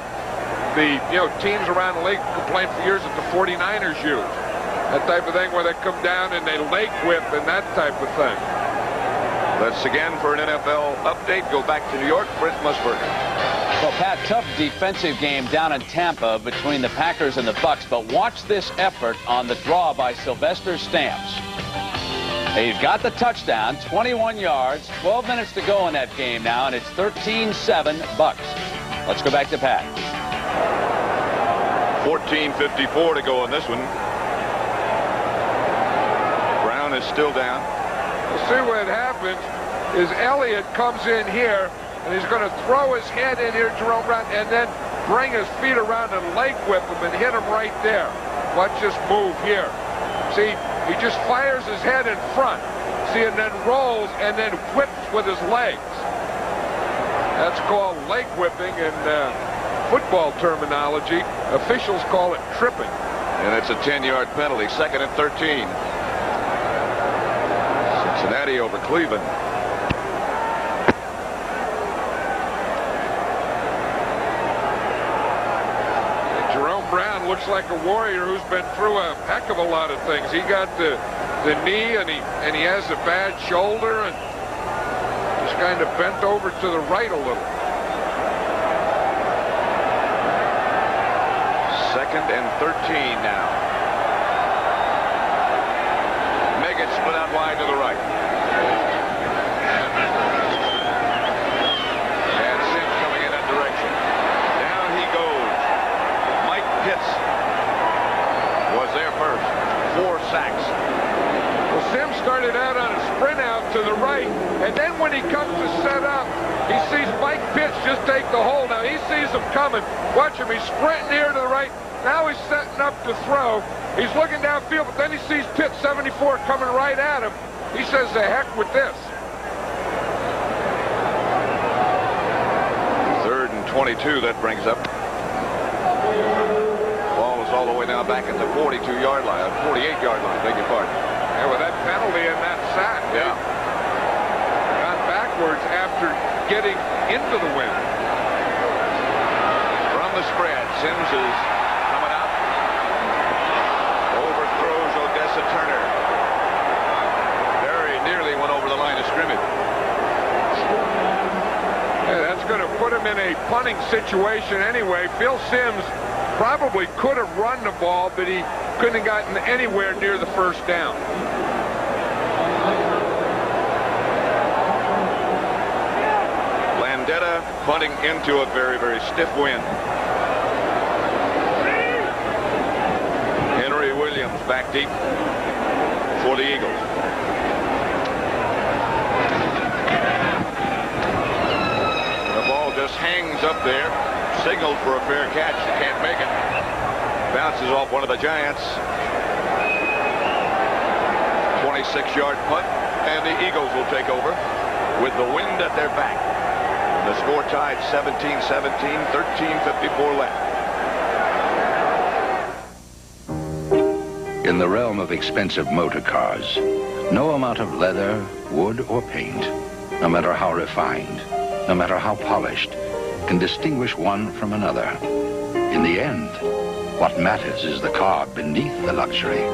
the teams around the league complained for years that the 49ers use. That type of thing where they come down and they leg whip and that type of thing. Let's again for an NFL update. Go back to New York. Brent Musburger. Well, Pat, tough defensive game down in Tampa between the Packers and the Bucks, but watch this effort on the draw by Sylvester Stamps. He's got the touchdown, 21 yards, 12 minutes to go in that game now, and it's 13-7 Bucks. Let's go back to Pat. 14:54 to go in this one. Brown is still down. We'll see what happens is Elliott comes in here, and he's going to throw his head in here, Jerome Brown, and then bring his feet around and leg whip him and hit him right there. Watch this move here. See, he just fires his head in front. See, and then rolls and then whips with his legs. That's called leg whipping in football terminology. Officials call it tripping. And it's a 10-yard penalty. Second and 13. Cincinnati over Cleveland. Brown looks like a warrior who's been through a heck of a lot of things. He got the knee, and he has a bad shoulder, and just kind of bent over to the right a little. Second and 13 now. Meggett split out wide to the right. And Sims coming in that direction. Down he goes. Pitts was there first. 4 sacks. Well, Sims started out on a sprint out to the right, and then when he comes to set up, he sees Mike Pitts just take the hole. Now he sees him coming. Watch him. He's sprinting here to the right. Now he's setting up to throw. He's looking downfield, but then he sees Pitts 74 coming right at him. He says, "The heck with this." 3rd and 22. That brings up. All the way now back at the 42-yard line, 48-yard line, beg your pardon. Yeah, with that penalty and that sack, yeah, gone backwards after getting into the wind. From the spread, Sims is coming out. Overthrows Odessa Turner. Very nearly went over the line of scrimmage. Yeah, that's going to put him in a punting situation anyway. Phil Sims probably could have run the ball, but he couldn't have gotten anywhere near the first down. punting into a very, very stiff wind. Henry Williams back deep for the Eagles. The ball just hangs up there, signaled for a fair catch. You can't make it. Bounces off one of the Giants. 26-yard punt, and the Eagles will take over with the wind at their back. The score tied 17-17, 13:54 left. In the realm of expensive motor cars, no amount of leather, wood, or paint, no matter how refined, no matter how polished, can distinguish one from another. In the end, what matters is the car beneath the luxury.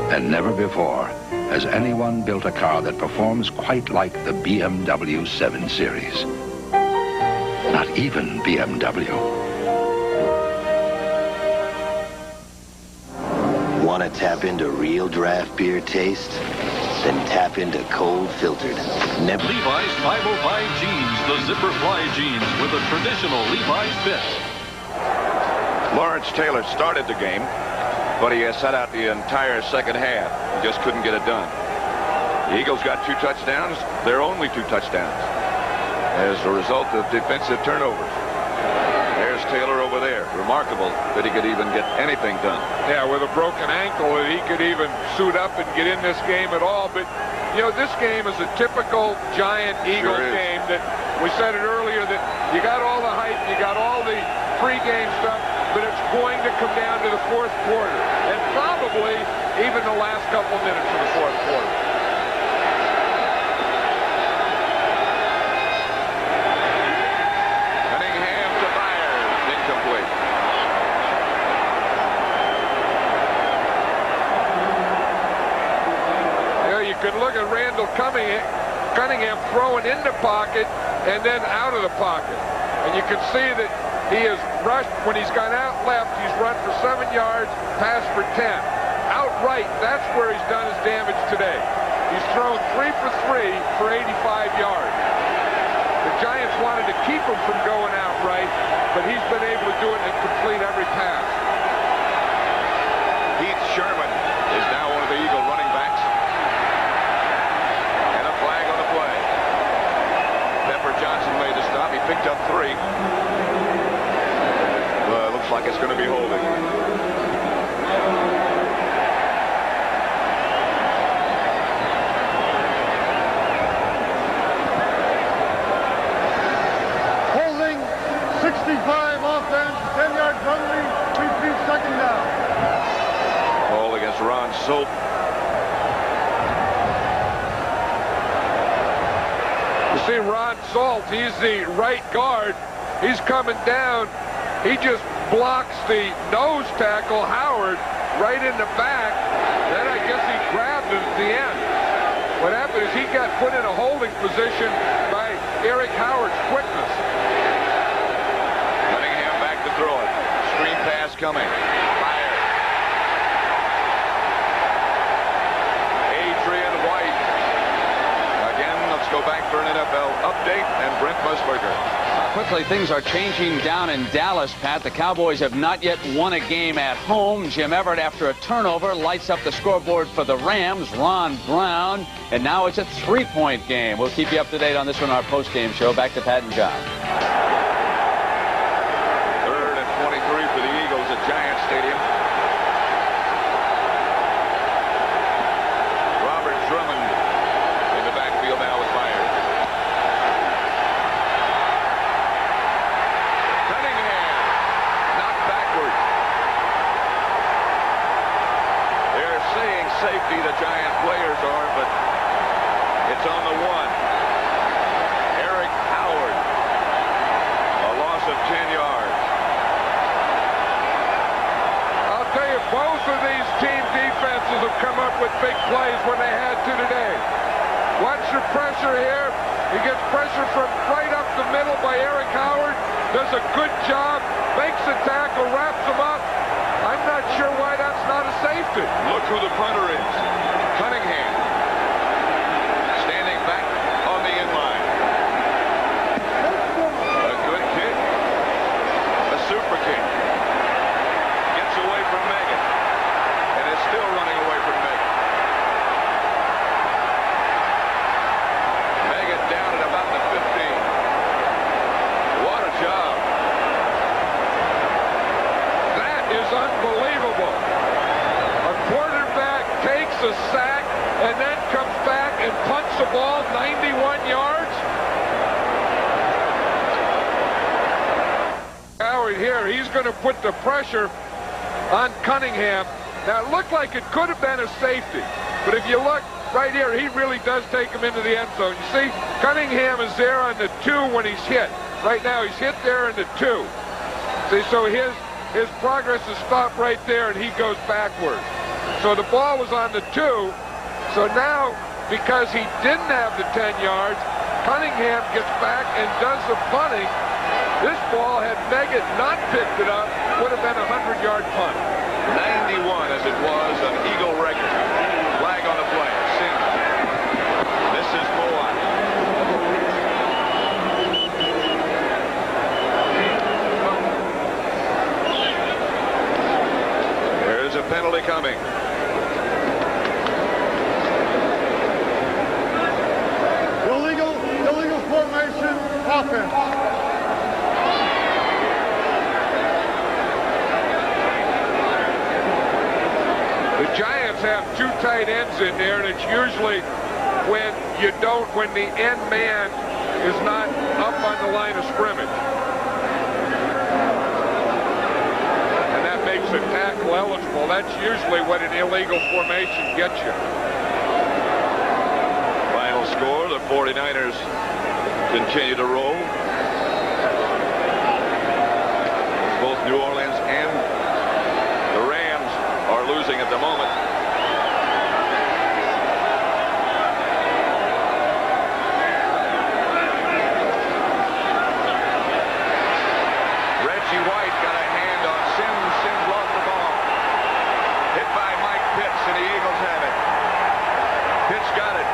And never before has anyone built a car that performs quite like the BMW 7 Series. Not even BMW. Want to tap into real draft beer taste? Then tap into cold filtered. Never. Levi's 505 jeans, the zipper fly jeans with a traditional Levi's fit. Lawrence Taylor started the game, but he has sat out the entire second half. He just couldn't get it done. The Eagles got 2 touchdowns, their only 2 touchdowns, as a result of defensive turnovers. There's Taylor over there. Remarkable that he could even get anything done. Yeah, with a broken ankle, that he could even suit up and get in this game at all. But, you know, this game is a typical Giant Eagles game that we said it earlier, that you got all the hype, you got all the pregame stuff, but it's going to come down to the fourth quarter, and probably even the last couple minutes of the fourth quarter. Cunningham to Myers, incomplete. You know, you could look at Randall Cunningham throwing in the pocket and then out of the pocket, and you can see that he has rushed. When he's gone out left, he's run for 7 yards, passed for 10. Out right, that's where he's done his damage today. He's thrown 3 for 3 for 85 yards. The Giants wanted to keep him from going out right, but he's been able to do it and complete every pass. Heath Sherman is now one of the Eagle running backs. And a flag on the play. Pepper Johnson made the stop. He picked up 3. Looks like it's going to be holding. Holding, 65 offense, 10-yard penalty, 3 feet, second down. Ball against Ron Soap. You see Ron Salt, he's the right guard. He's coming down. He just blocks the nose tackle, Howard, right in the back. Then I guess he grabbed it at the end. What happened is he got put in a holding position by Eric Howard's quickness. Cunningham back to throw it. Screen pass coming. Fire. Adrian White. Again, let's go back for an NFL update and Brent Musburger. Quickly, things are changing down in Dallas, Pat. The Cowboys have not yet won a game at home. Jim Everett, after a turnover, lights up the scoreboard for the Rams. Ron Brown, and now it's a 3-point game. We'll keep you up to date on this one, our post-game show. Back to Pat and John. 3rd and 23 for the Eagles at Giant Stadium. Robert Drummond in the backfield now with Myers. Safety the Giant players are, but it's on the 1. Eric Howard, a loss of 10 yards. I'll tell you, both of these team defenses have come up with big plays when they had to today. Watch the pressure here. He gets pressure from right up the middle by Eric Howard. Does a good job, makes the tackle, wraps him up. I'm not sure why that's not a safety. Look who the punter is. Cunningham. Standing back on the end line. kicks the ball 91 yards. Howard here, he's going to put the pressure on Cunningham. Now, it looked like it could have been a safety, but if you look right here, he really does take him into the end zone. You see, Cunningham is there on the 2 when he's hit. Right now, he's hit there in the 2. See, so his progress is stopped right there, and he goes backwards. So the ball was on the 2. So now, because he didn't have the 10 yards, Cunningham gets back and does the punting. This ball, had Meggett not picked it up, would have been a 100-yard punt. 91 as it was, an Eagle record. Flag on the play. Sims. This is Moore. There's a penalty coming. Illegal formation offense. The Giants have 2 tight ends in there, and it's usually when the end man is not up on the line of scrimmage. And that makes a tackle eligible. That's usually what an illegal formation gets you. Final score, the 49ers continue to roll. Both New Orleans and the Rams are losing at the moment. Reggie White got a hand on Sims. Sims lost the ball. Hit by Mike Pitts, and the Eagles have it. Pitts got it.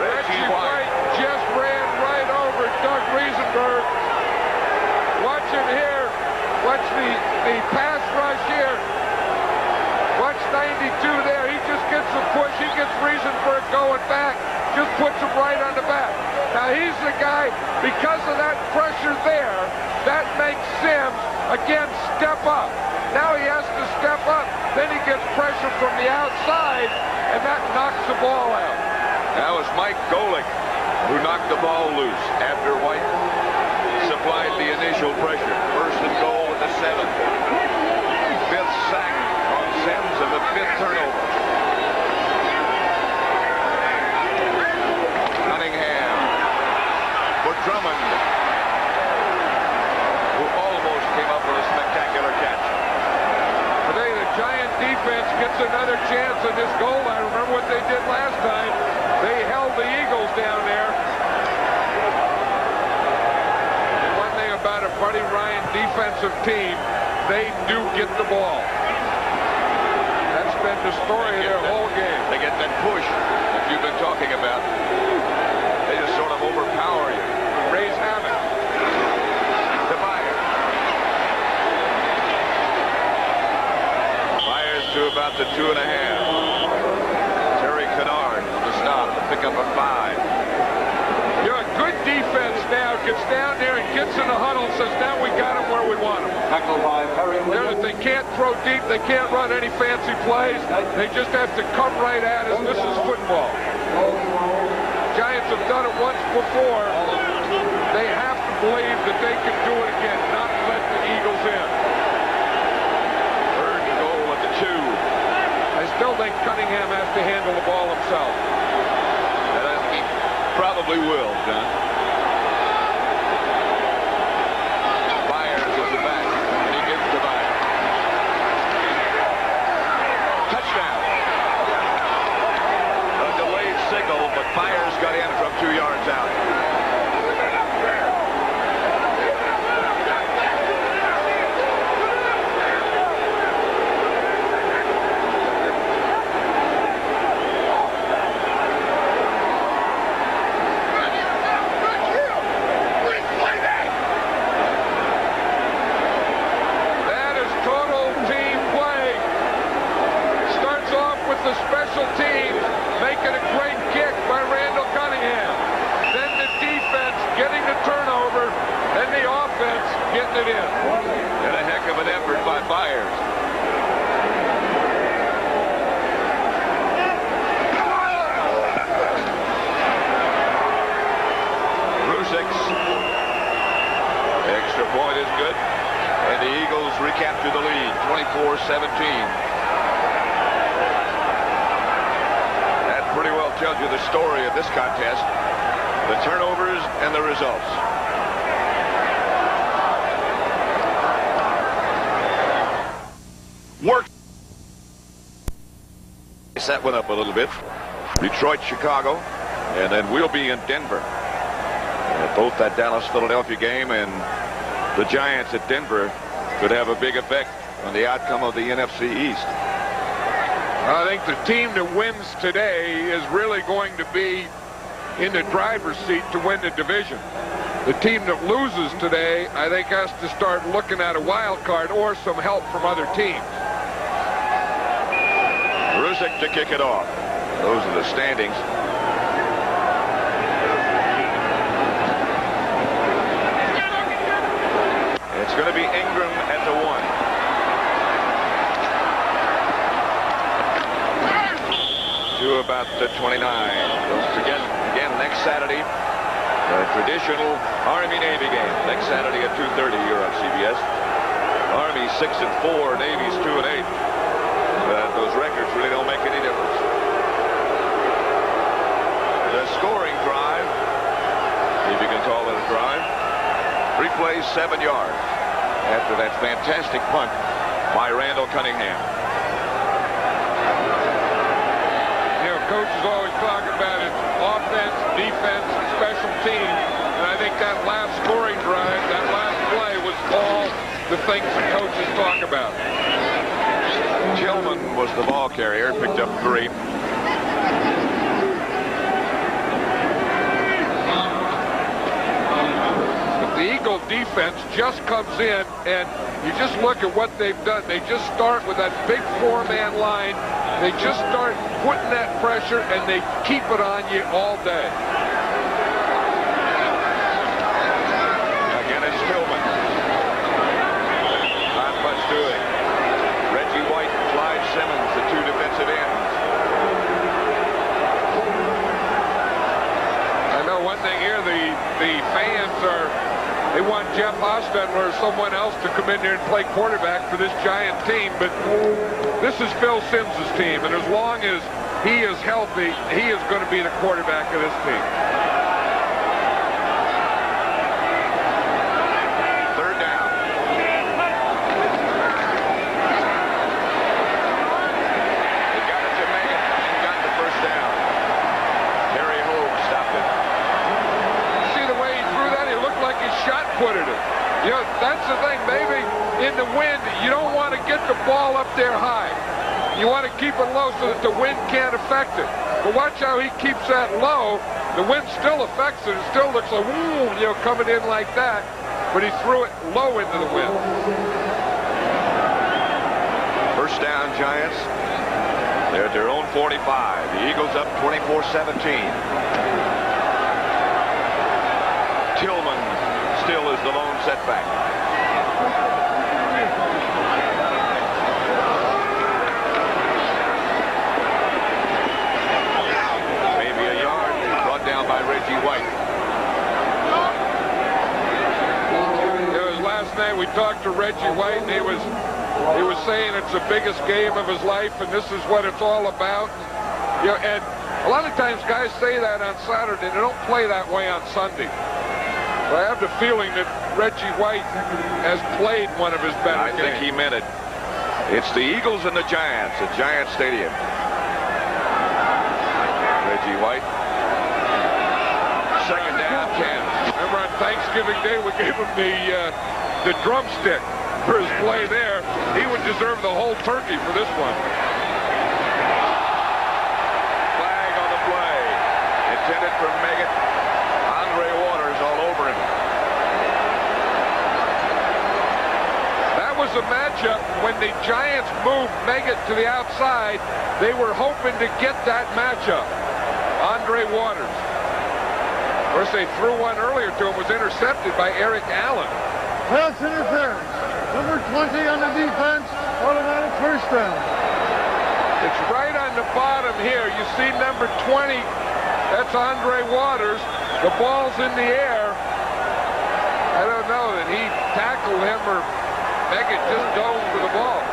Reggie White just ran right over Doug Riesenberg. Watch him here. Watch the pass rush here. Watch 92 there. He just gets the push. He gets Riesenberg going back. Just puts him right on the back. Now he's the guy, because of that pressure there, that makes Sims, again, step up. Now he has to step up. Then he gets pressure from the outside, and that knocks the ball out. That was Mike Golick who knocked the ball loose after White supplied the initial pressure. First and goal at the 7. 5th sack on Sims and the 5th turnover. Cunningham for Drummond, who almost came up with a spectacular catch. Today the Giant defense gets another chance in this goal line. Remember what they did last time? They held the Eagles down there. One thing about a Buddy Ryan defensive team, they do get the ball. That's been the story of their whole game. They get that push that you've been talking about. They just sort of overpower you. Raise havoc. To Myers. Myers to about the 2.5. Terry Kennard to stop, to pick up a 5. You're a good defense now. Gets down there and gets in the huddle and says, now we got them where we want them. They can't throw deep. They can't run any fancy plays. They just have to come right at us. This is football. Giants have done it once before. They have to believe that they can do it again, not let the Eagles in. 3rd and goal at the 2. I still think Cunningham has to handle the ball himself. And he probably will, John. Myers is the back, and he gives to Myers. Touchdown. A delayed signal, but Myers got in from 2 yards out. That pretty well tells you the story of this contest, the turnovers and the results. Work. Set one up a little bit. Detroit, Chicago, and then we'll be in Denver. Both that Dallas-Philadelphia game and the Giants at Denver could have a big effect on the outcome of the NFC East. I think the team that wins today is really going to be in the driver's seat to win the division. The team that loses today, I think, has to start looking at a wild card or some help from other teams. Ruzick to kick it off. Those are the standings. It's going to be Ingram at the 1. To about the 29. Don't forget, again, next Saturday, the traditional Army-Navy game. Next Saturday at 2:30 here on CBS. Army 6-4, Navy's 2-8. But those records really don't make any difference. The scoring drive, if you can call it a drive, 3 plays, 7 yards after that fantastic punt by Randall Cunningham. You know, coaches always talk about it, offense, defense, and special teams. And I think that last scoring drive, that last play was all the things the coaches talk about. Tillman was the ball carrier, picked up 3. The Eagle defense just comes in, and you just look at what they've done. They just start with that big 4-man line. They just start putting that pressure, and they keep it on you all day. Again, it's Tillman. Not much doing. Reggie White and Clyde Simmons, the 2 defensive ends. I know one thing here, the fans they want Jeff Hostetler or someone else to come in there and play quarterback for this Giant team, but this is Phil Simms' team, and as long as he is healthy, he is going to be the quarterback of this team. 3rd down. They got it to Megan and got the 1st down. Harry Hogue stopped it. See the way he threw that? He looked like he shot-putted it. You know, that's the thing, maybe in the wind, you don't want to get the ball up there high. You want to keep it low so that the wind can't affect it. But watch how he keeps that low. The wind still affects it. It still looks like, woo, you know, coming in like that. But he threw it low into the wind. 1st down, Giants. They're at their own 45. The Eagles up 24-17. Tillman still is the lone setback. Maybe a yard brought down by Reggie White. It was last night we talked to Reggie White, and he was saying it's the biggest game of his life, and this is what it's all about. You know, and a lot of times guys say that on Saturday. They don't play that way on Sunday. But I have the feeling that Reggie White has played one of his better games. I think he meant it. It's the Eagles and the Giants at Giant Stadium. Reggie White. 2nd down, 10. Remember on Thanksgiving Day we gave him the drumstick for his play there. He would deserve the whole turkey for this one. Flag on the play. Intended for Meggett. Andre Waters all over him. That was a matchup when the Giants moved Meggett to the outside. They were hoping to get that matchup. Andre Waters. Of course, they threw one earlier to him, was intercepted by Eric Allen. Pass interference. Number 20 on the defense. Automatic 1st down. It's right on the bottom here. You see number 20. That's Andre Waters. The ball's in the air. I don't know that he tackled him or Meggett just dove for the ball.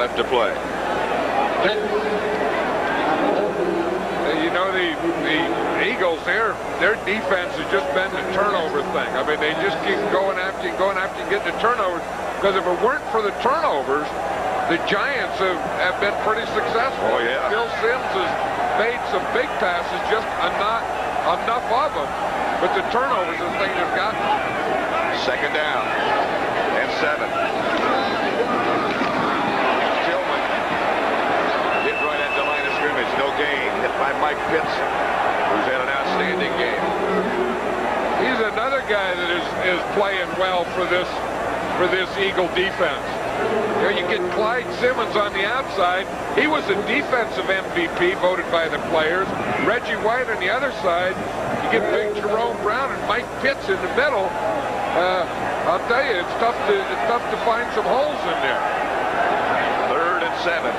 left to play. You know, the Eagles, their defense has just been the turnover thing. I mean, they just keep going after you, getting the turnovers. Because if it weren't for the turnovers, the Giants have been pretty successful. Oh, yeah. Bill Sims has made some big passes, just not enough of them. But the turnovers is the thing that's gotten them. Second down and 7. Tillman hit right at the line of scrimmage. No gain. Hit by Mike Pitts, who's had an outstanding game. He's another guy that is playing well for this Eagle defense. You know, you get Clyde Simmons on the outside. He was a defensive MVP voted by the players. Reggie White on the other side. You get big Jerome Brown and Mike Pitts in the middle. I'll tell you, it's tough to find some holes in there. 3rd and 7.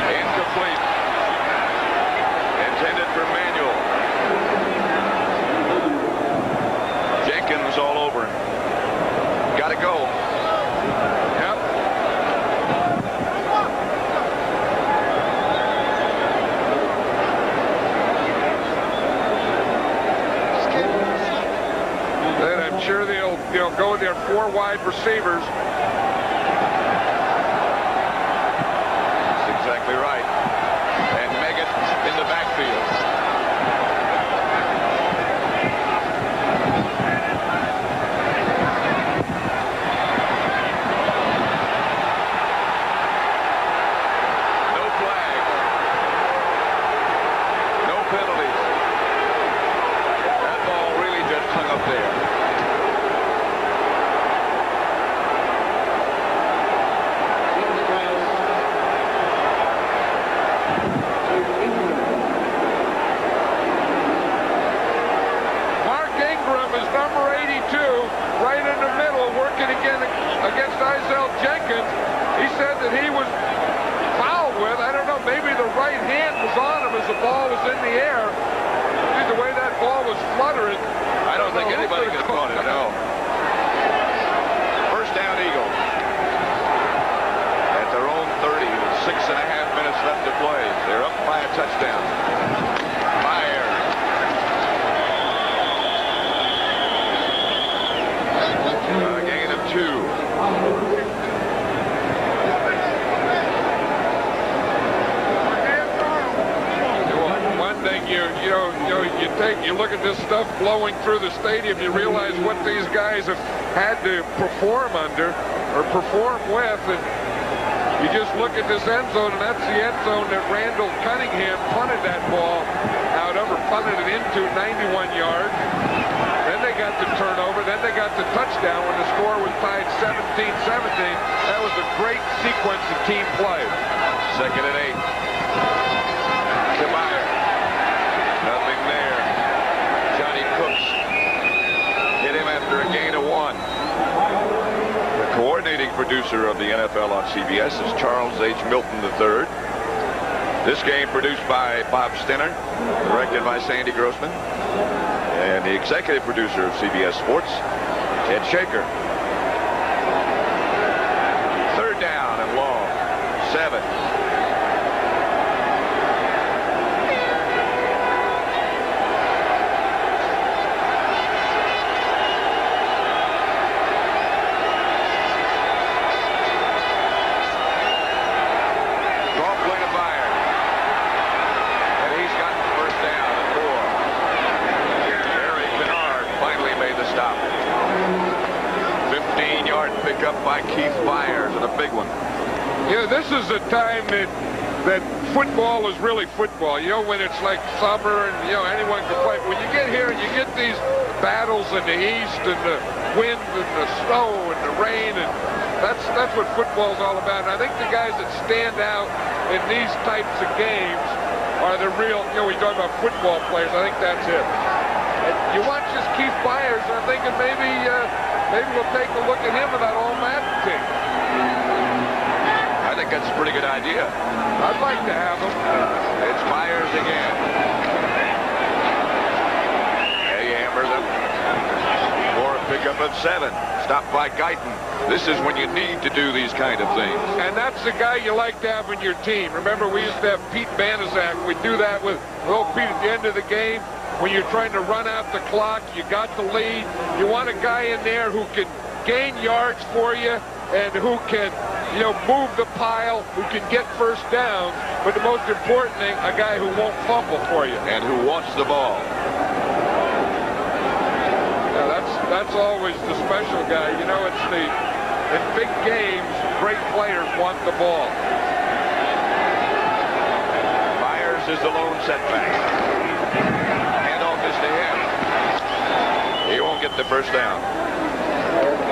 Incomplete. Intended for Manuel. Jenkins all over him. Got to go. Yep. Then I'm sure they'll go with their 4 wide receivers. That's exactly right. And Meggett in the backfield. No flag. No penalties. That ball really just hung up there. Mark Ingram is number 82, right in the middle, working again against Isaiah Jenkins. He said that he was fouled with, I don't know, maybe the right hand was on him as the ball was in the air. See the way that ball was fluttering. I don't think anybody could have caught it, no. First down, Eagles. At their own 30, with 6.5 minutes left to play. They're up by a touchdown. Fire. Gain of 2. One thing you look at this stuff blowing through the stadium, you realize what these guys have had to perform under or perform with, and you just look at this end zone, and that's the end zone that Randall Cunningham punted that ball out of, or punted it into 91 yards. Then they got the turnover, then they got the touchdown when the score was tied 17-17. That was a great sequence of team play. 2nd and 8. Meyer. Nothing there. Johnny Cooks hit him after a gain of 1. The coordinating producer of the NFL on CBS is Charles H. Milton III. This game produced by Bob Stinner, directed by Sandy Grossman, and the executive producer of CBS Sports, Ted Shaker. 3rd down and long. 7. Up by Keith Byers, and a big one. Yeah, this is the time that football is really football. You know, when it's like summer and, you know, anyone can play. When you get here and you get these battles in the east and the wind and the snow and the rain, and that's what football's all about. And I think the guys that stand out in these types of games are the real, you know, we talk about football players. I think that's it. And you watch this Keith Byers, and I'm thinking maybe we'll take a look at him with that all-Madden team. I think that's a pretty good idea. I'd like to have him. It's Byers again. Yeah, he Pickup of 7. Stopped by Guyton. This is when you need to do these kind of things. And that's the guy you like to have in your team. Remember, we used to have Pete Banaszak. We'd do that with old Pete at the end of the game. When you're trying to run out the clock, you got the lead. You want a guy in there who can gain yards for you and who can, move the pile, who can get first downs. But the most important thing, a guy who won't fumble for you. And who wants the ball. That's always the special guy. In big games, great players want the ball. Myers is the lone setback. Handoff is to him. He won't get the first down.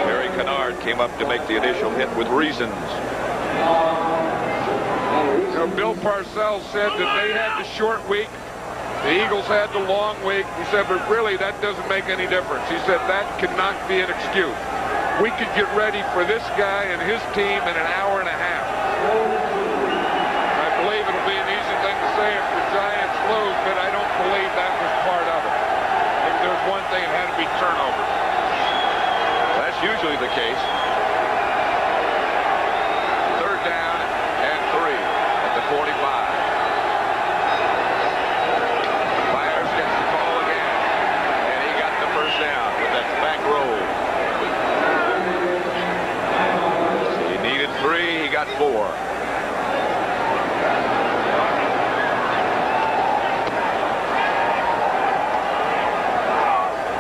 Barry Kennard came up to make the initial hit with reasons. Bill Parcells said that they had the short week. The Eagles had the long week. He said, but really, that doesn't make any difference. He said, that cannot be an excuse. We could get ready for this guy and his team in an hour and a half. I believe it'll be an easy thing to say if the Giants lose, but I don't believe that was part of it. If there's one thing, it had to be turnovers. That's usually the case. 3rd down and 3 at the 45. Down with that back roll. He needed 3, he got 4.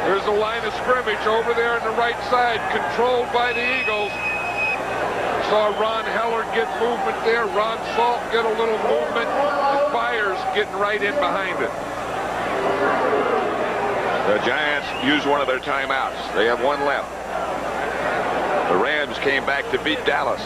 There's a line of scrimmage over there on the right side, controlled by the Eagles. Saw Ron Heller get movement there. Ron Salt get a little movement. The Fire's getting right in behind it. The Giants used one of their timeouts. They have 1 left. The Rams came back to beat Dallas.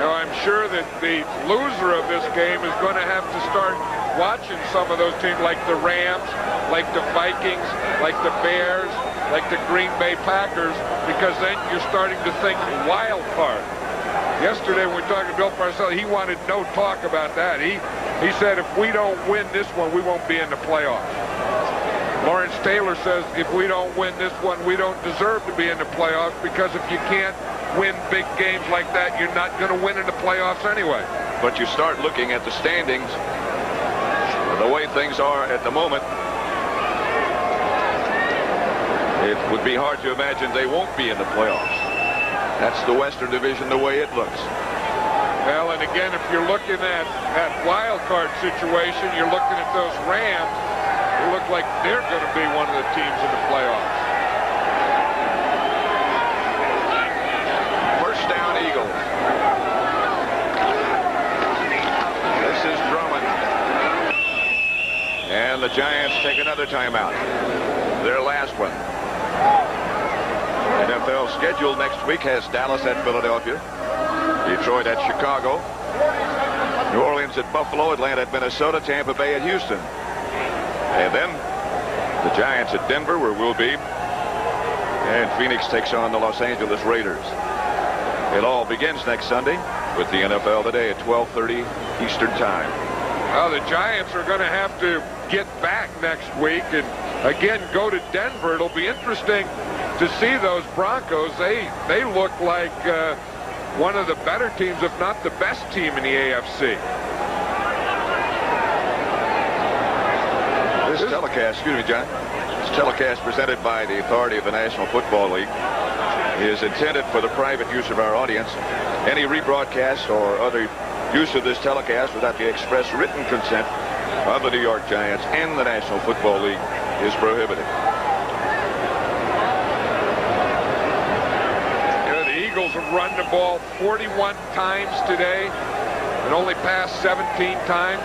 I'm sure that the loser of this game is going to have to start watching some of those teams like the Rams, like the Vikings, like the Bears, like the Green Bay Packers, because then you're starting to think wild card. Yesterday when we talked to Bill Parcells, he wanted no talk about that. He said if we don't win this one, we won't be in the playoffs. Lawrence Taylor says if we don't win this one, we don't deserve to be in the playoffs, because if you can't win big games like that, you're not going to win in the playoffs anyway. But you start looking at the standings, the way things are at the moment, it would be hard to imagine they won't be in the playoffs. That's the Western Division the way it looks. Well, and again, if you're looking at wild card situation, you're looking at those Rams, who look like they're going to be one of the teams in the playoffs. First down, Eagles. This is Drummond. And the Giants take another timeout. Their last one. NFL schedule next week has Dallas at Philadelphia, Detroit at Chicago, New Orleans at Buffalo, Atlanta at Minnesota, Tampa Bay at Houston. And then the Giants at Denver, where we'll be. And Phoenix takes on the Los Angeles Raiders. It all begins next Sunday with the NFL Today at 12:30 Eastern Time. Well, the Giants are going to have to get back next week and again go to Denver. It'll be interesting to see those Broncos. They look like one of the better teams, if not the best team in the AFC. This telecast, excuse me, John, this telecast presented by the authority of the National Football League is intended for the private use of our audience. Any rebroadcast or other use of this telecast without the express written consent of the New York Giants and the National Football League is prohibited. The Eagles have run the ball 41 times today and only passed 17 times.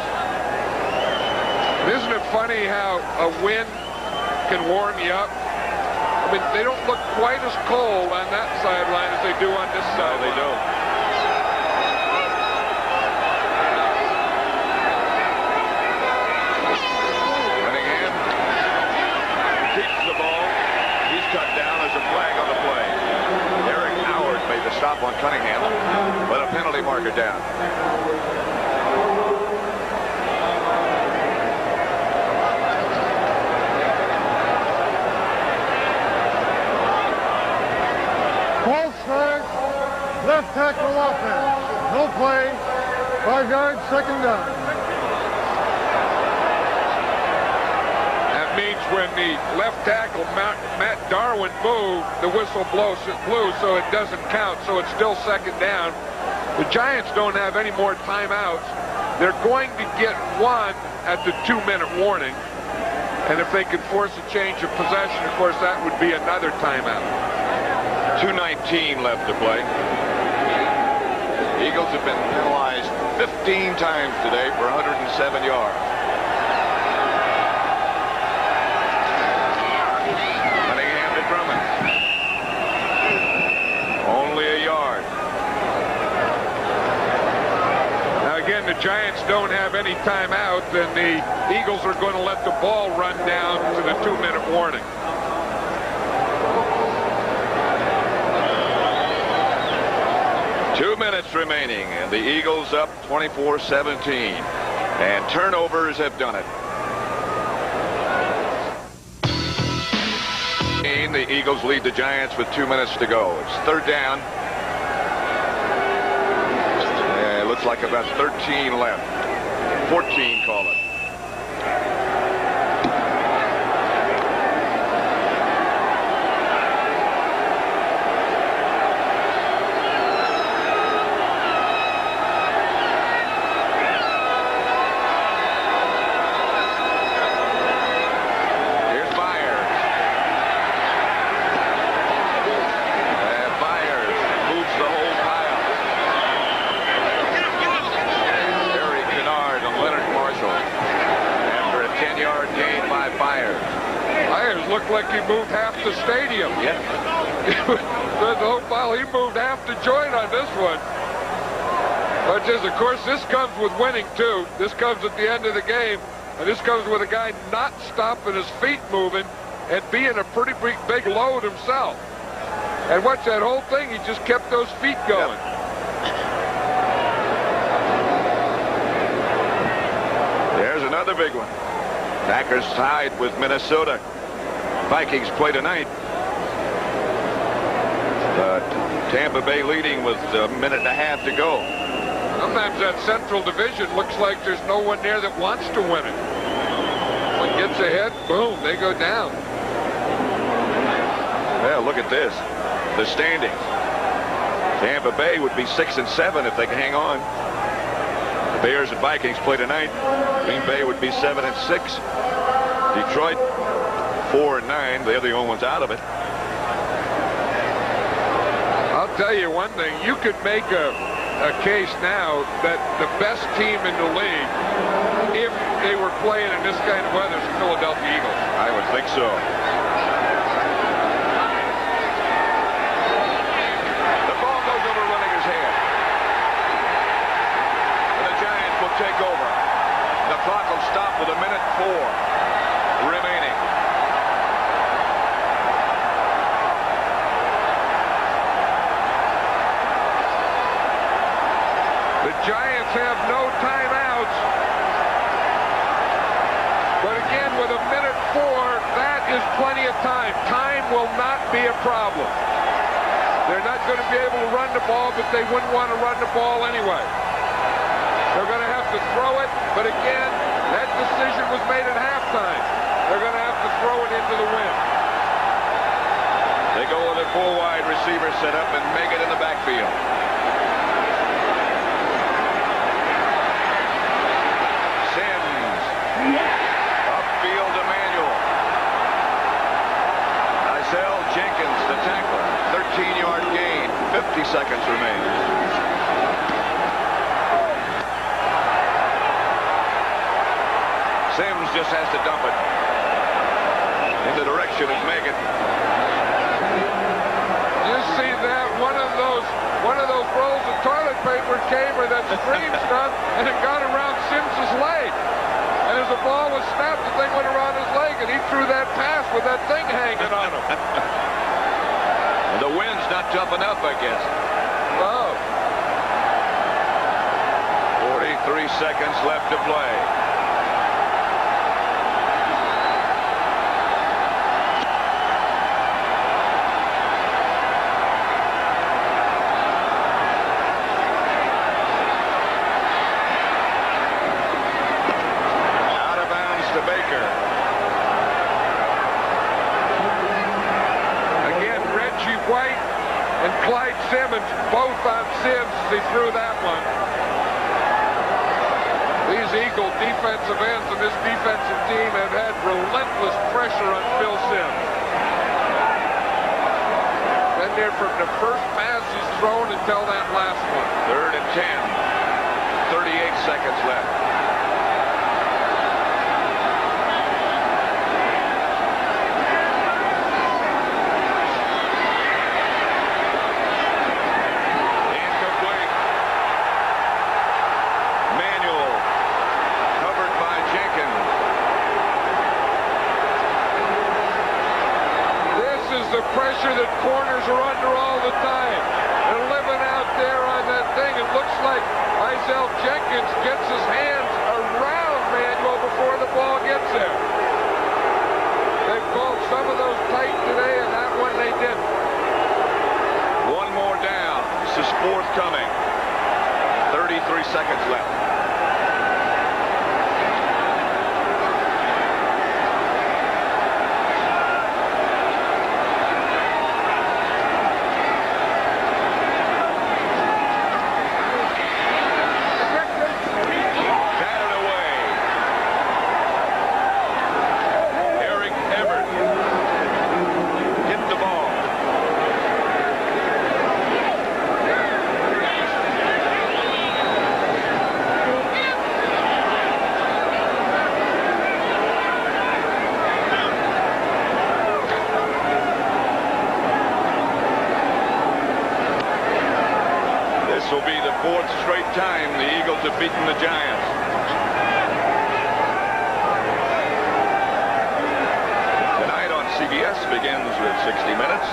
And isn't it funny how a win can warm you up? I mean, they don't look quite as cold on that sideline as they do on this side. No, they don't. Cunningham keeps the ball. He's cut down as a flag on the play. Eric Howard made the stop on Cunningham, but a penalty marker down. Left tackle offense. No play. 5 yards, second down. That means when the left tackle, Matt Darwin, moved, the whistle blew, so it doesn't count, so it's still second down. The Giants don't have any more timeouts. They're going to get one at the 2-minute warning. And if they can force a change of possession, of course, that would be another timeout. 2:19 left to play. Eagles have been penalized 15 times today for 107 yards. Cunningham to Drummond. Only a yard. Now again, the Giants don't have any timeouts, and the Eagles are going to let the ball run down to the 2-minute warning. Two minutes remaining, and the Eagles up 24-17. And turnovers have done it. The Eagles lead the Giants with 2 minutes to go. It's third down. It looks like about 13 left. 14, call it. Looked like he moved half the stadium. Yeah. Well, he moved half the joint on this one. But just, of course, this comes with winning, too. This comes at the end of the game. And this comes with a guy not stopping his feet moving and being a pretty big load himself. And watch that whole thing. He just kept those feet going. Yep. There's another big one. Packers tied with Minnesota. Vikings play tonight. But Tampa Bay leading with a minute and a half to go. Sometimes that Central Division looks like there's no one there that wants to win it. When it gets ahead, boom, they go down. Well, look at this. The standings. Tampa Bay would be 6 and 7 if they can hang on. The Bears and Vikings play tonight. Green Bay would be 7 and 6. Detroit 4 and 9. They're the only ones out of it. I'll tell you one thing. You could make a case now that the best team in the league, if they were playing in this kind of weather, is the Philadelphia Eagles. I would think so. The ball goes over Willinger's head. And the Giants will take over. The clock will stop with 1:04 remaining. Giants have no timeouts. But again, with 1:04, that is plenty of time. Time will not be a problem. They're not going to be able to run the ball, but they wouldn't want to run the ball anyway. They're going to have to throw it, but again, that decision was made at halftime. They're going to have to throw it into the wind. They go with a full wide receiver set up and make it in the backfield. Upfield to Manuel. Isaiah Jenkins, the tackler. 13-yard gain. 50 seconds remain. Sims just has to dump it in the direction of Megan. You see that? One of those rolls of toilet paper came with that screen stuff, and it got around Sims's leg. And as the ball was snapped, the thing went around his leg, and he threw that pass with that thing hanging on him. The wind's not tough enough, I guess. Oh. 43 seconds left to play. on Sims as he threw that one. These Eagle defensive ends and this defensive team have had relentless pressure on Phil Sims. Been there from the first pass he's thrown until that last one. 3rd and 10. 38 seconds left. Incomplete. Manuel covered by Jenkins. This is the pressure that corners are under all the time. They're living out there on that thing. It looks like Isaiah Jenkins gets his hands around Manuel before the ball gets there. They've called some of those tight today, and that one they didn't. One more down. This is 4th coming. 33 seconds left. This will be the 4th straight time the Eagles have beaten the Giants. Tonight on CBS begins with 60 Minutes.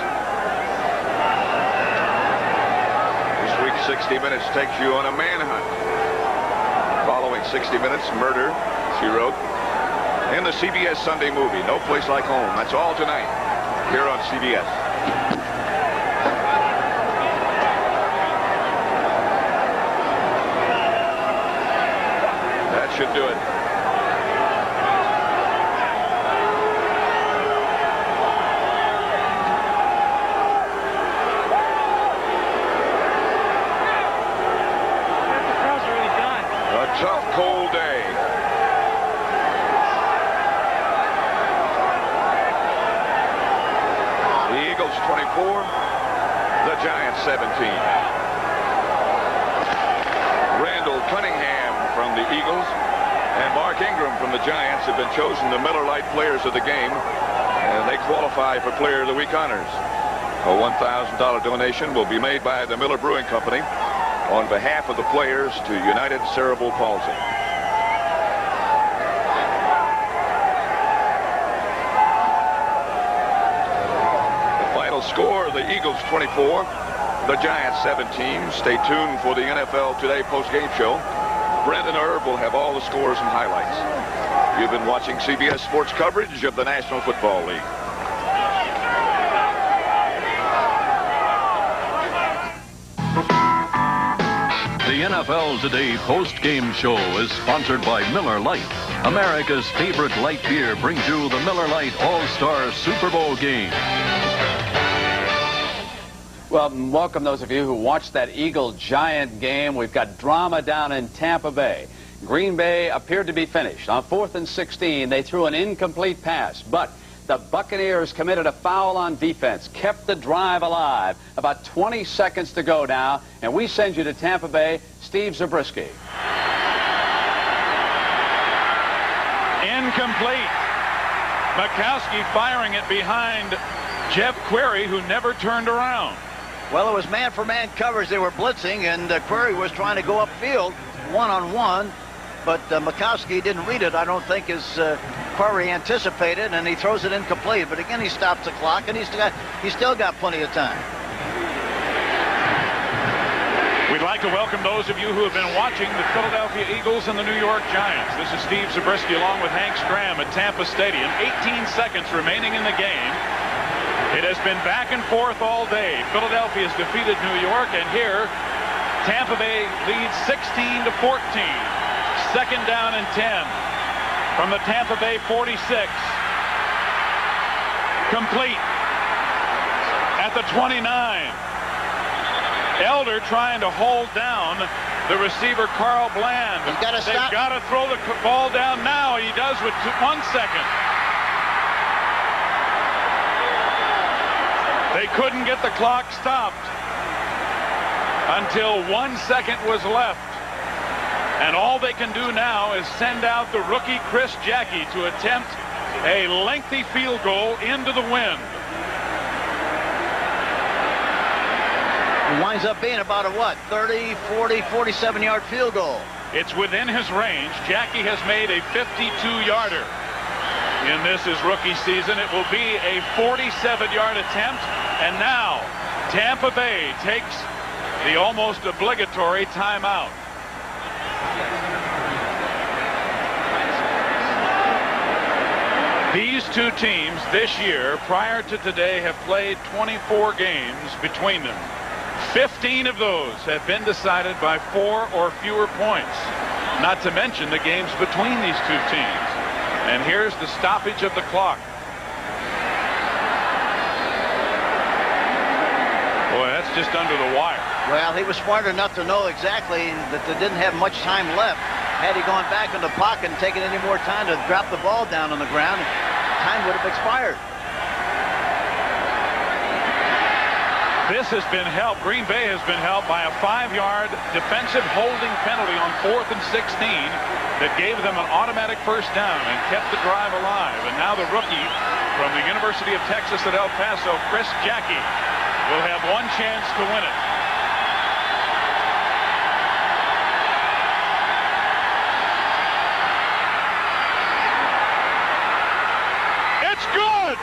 This week, 60 Minutes takes you on a manhunt. Following 60 Minutes, Murder, she wrote, in the CBS Sunday movie, No Place Like Home. That's all tonight here on CBS. Should do it. A tough, cold day. The Eagles 24, the Giants 17. Randall Cunningham from the Eagles and Mark Ingram from the Giants have been chosen the Miller Lite Players of the Game, and they qualify for Player of the Week honors. A $1,000 donation will be made by the Miller Brewing Company on behalf of the players to United Cerebral Palsy. The final score, the Eagles 24, the Giants 17. Stay tuned for the NFL Today post-game show. Brendan Erb will have all the scores and highlights. You've been watching CBS Sports coverage of the National Football League. The NFL Today post-game show is sponsored by Miller Lite. America's favorite light beer brings you the Miller Lite All-Star Super Bowl game. Well, welcome those of you who watched that Eagle-Giant game. We've got drama down in Tampa Bay. Green Bay appeared to be finished. On 4th and 16, they threw an incomplete pass, but the Buccaneers committed a foul on defense, kept the drive alive. About 20 seconds to go now, and we send you to Tampa Bay, Steve Zabriskie. Incomplete. Makowski firing it behind Jeff Query, who never turned around. Well, it was man-for-man coverage. They were blitzing, and Query was trying to go upfield one-on-one, but Makowski didn't read it, I don't think, as Query anticipated, and he throws it incomplete. But again, he stops the clock, and he's still got plenty of time. We'd like to welcome those of you who have been watching the Philadelphia Eagles and the New York Giants. This is Steve Zabriskie along with Hank Stram at Tampa Stadium. 18 seconds remaining in the game. It has been back and forth all day. Philadelphia has defeated New York, and here Tampa Bay leads 16-14. Second down and 10 from the Tampa Bay 46. Complete at the 29. Elder trying to hold down the receiver, Carl Bland. He's got to stop. They've got to throw the ball down now. He does with 1 second. They couldn't get the clock stopped until 1 second was left. And all they can do now is send out the rookie Chris Jackie to attempt a lengthy field goal into the wind. It winds up being about a, 30, 40, 47-yard field goal. It's within his range. Jackie has made a 52-yarder in this his rookie season. It will be a 47-yard attempt. And now Tampa Bay takes the almost obligatory timeout. These two teams this year, prior to today, have played 24 games between them. 15 of those have been decided by 4 or fewer points, not to mention the games between these two teams. And here's the stoppage of the clock. Boy, that's just under the wire. Well, he was smart enough to know exactly that they didn't have much time left. Had he gone back in the pocket and taken any more time to drop the ball down on the ground, time would have expired. This has been helped. Green Bay has been helped by a 5-yard defensive holding penalty on 4th and 16 that gave them an automatic first down and kept the drive alive. And now the rookie from the University of Texas at El Paso, Chris Jackie, will have one chance to win it. It's good!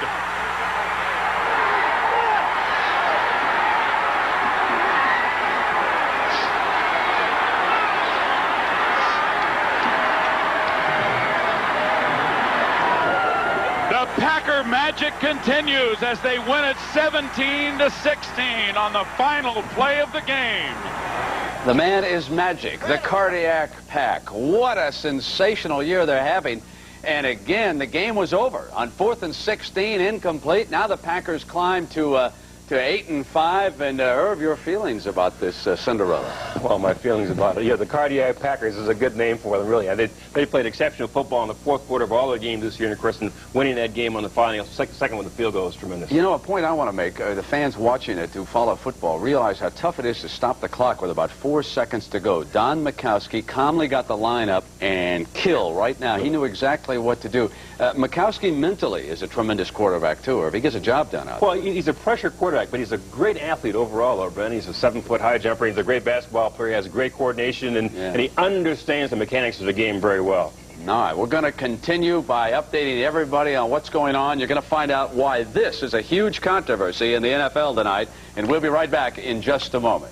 The Packer magic continues as they win it 17-16 on the final play of the game. The man is magic, the cardiac pack. What a sensational year they're having. And again, the game was over on 4th and 16, incomplete. Now the Packers climb to 8-5. And Irv, your feelings about this Cinderella? Well, my feelings about it, the Cardiac Packers is a good name for them, really. They played exceptional football in the 4th quarter of all their games this year, and of course, winning that game on the final second with the field goal is tremendous. You know, a point I want to make, the fans watching it who follow football realize how tough it is to stop the clock with about 4 seconds to go. Don Majkowski calmly got the lineup and kill right now. He knew exactly what to do. Majkowski mentally is a tremendous quarterback, too, Irv. He gets a job done out there. Well, he's a pressure quarterback, but he's a great athlete overall, though, Ben. He's a 7-foot high jumper. He's a great basketball player. He has great coordination, and he understands the mechanics of the game very well. All right, we're going to continue by updating everybody on what's going on. You're going to find out why this is a huge controversy in the NFL tonight, and we'll be right back in just a moment.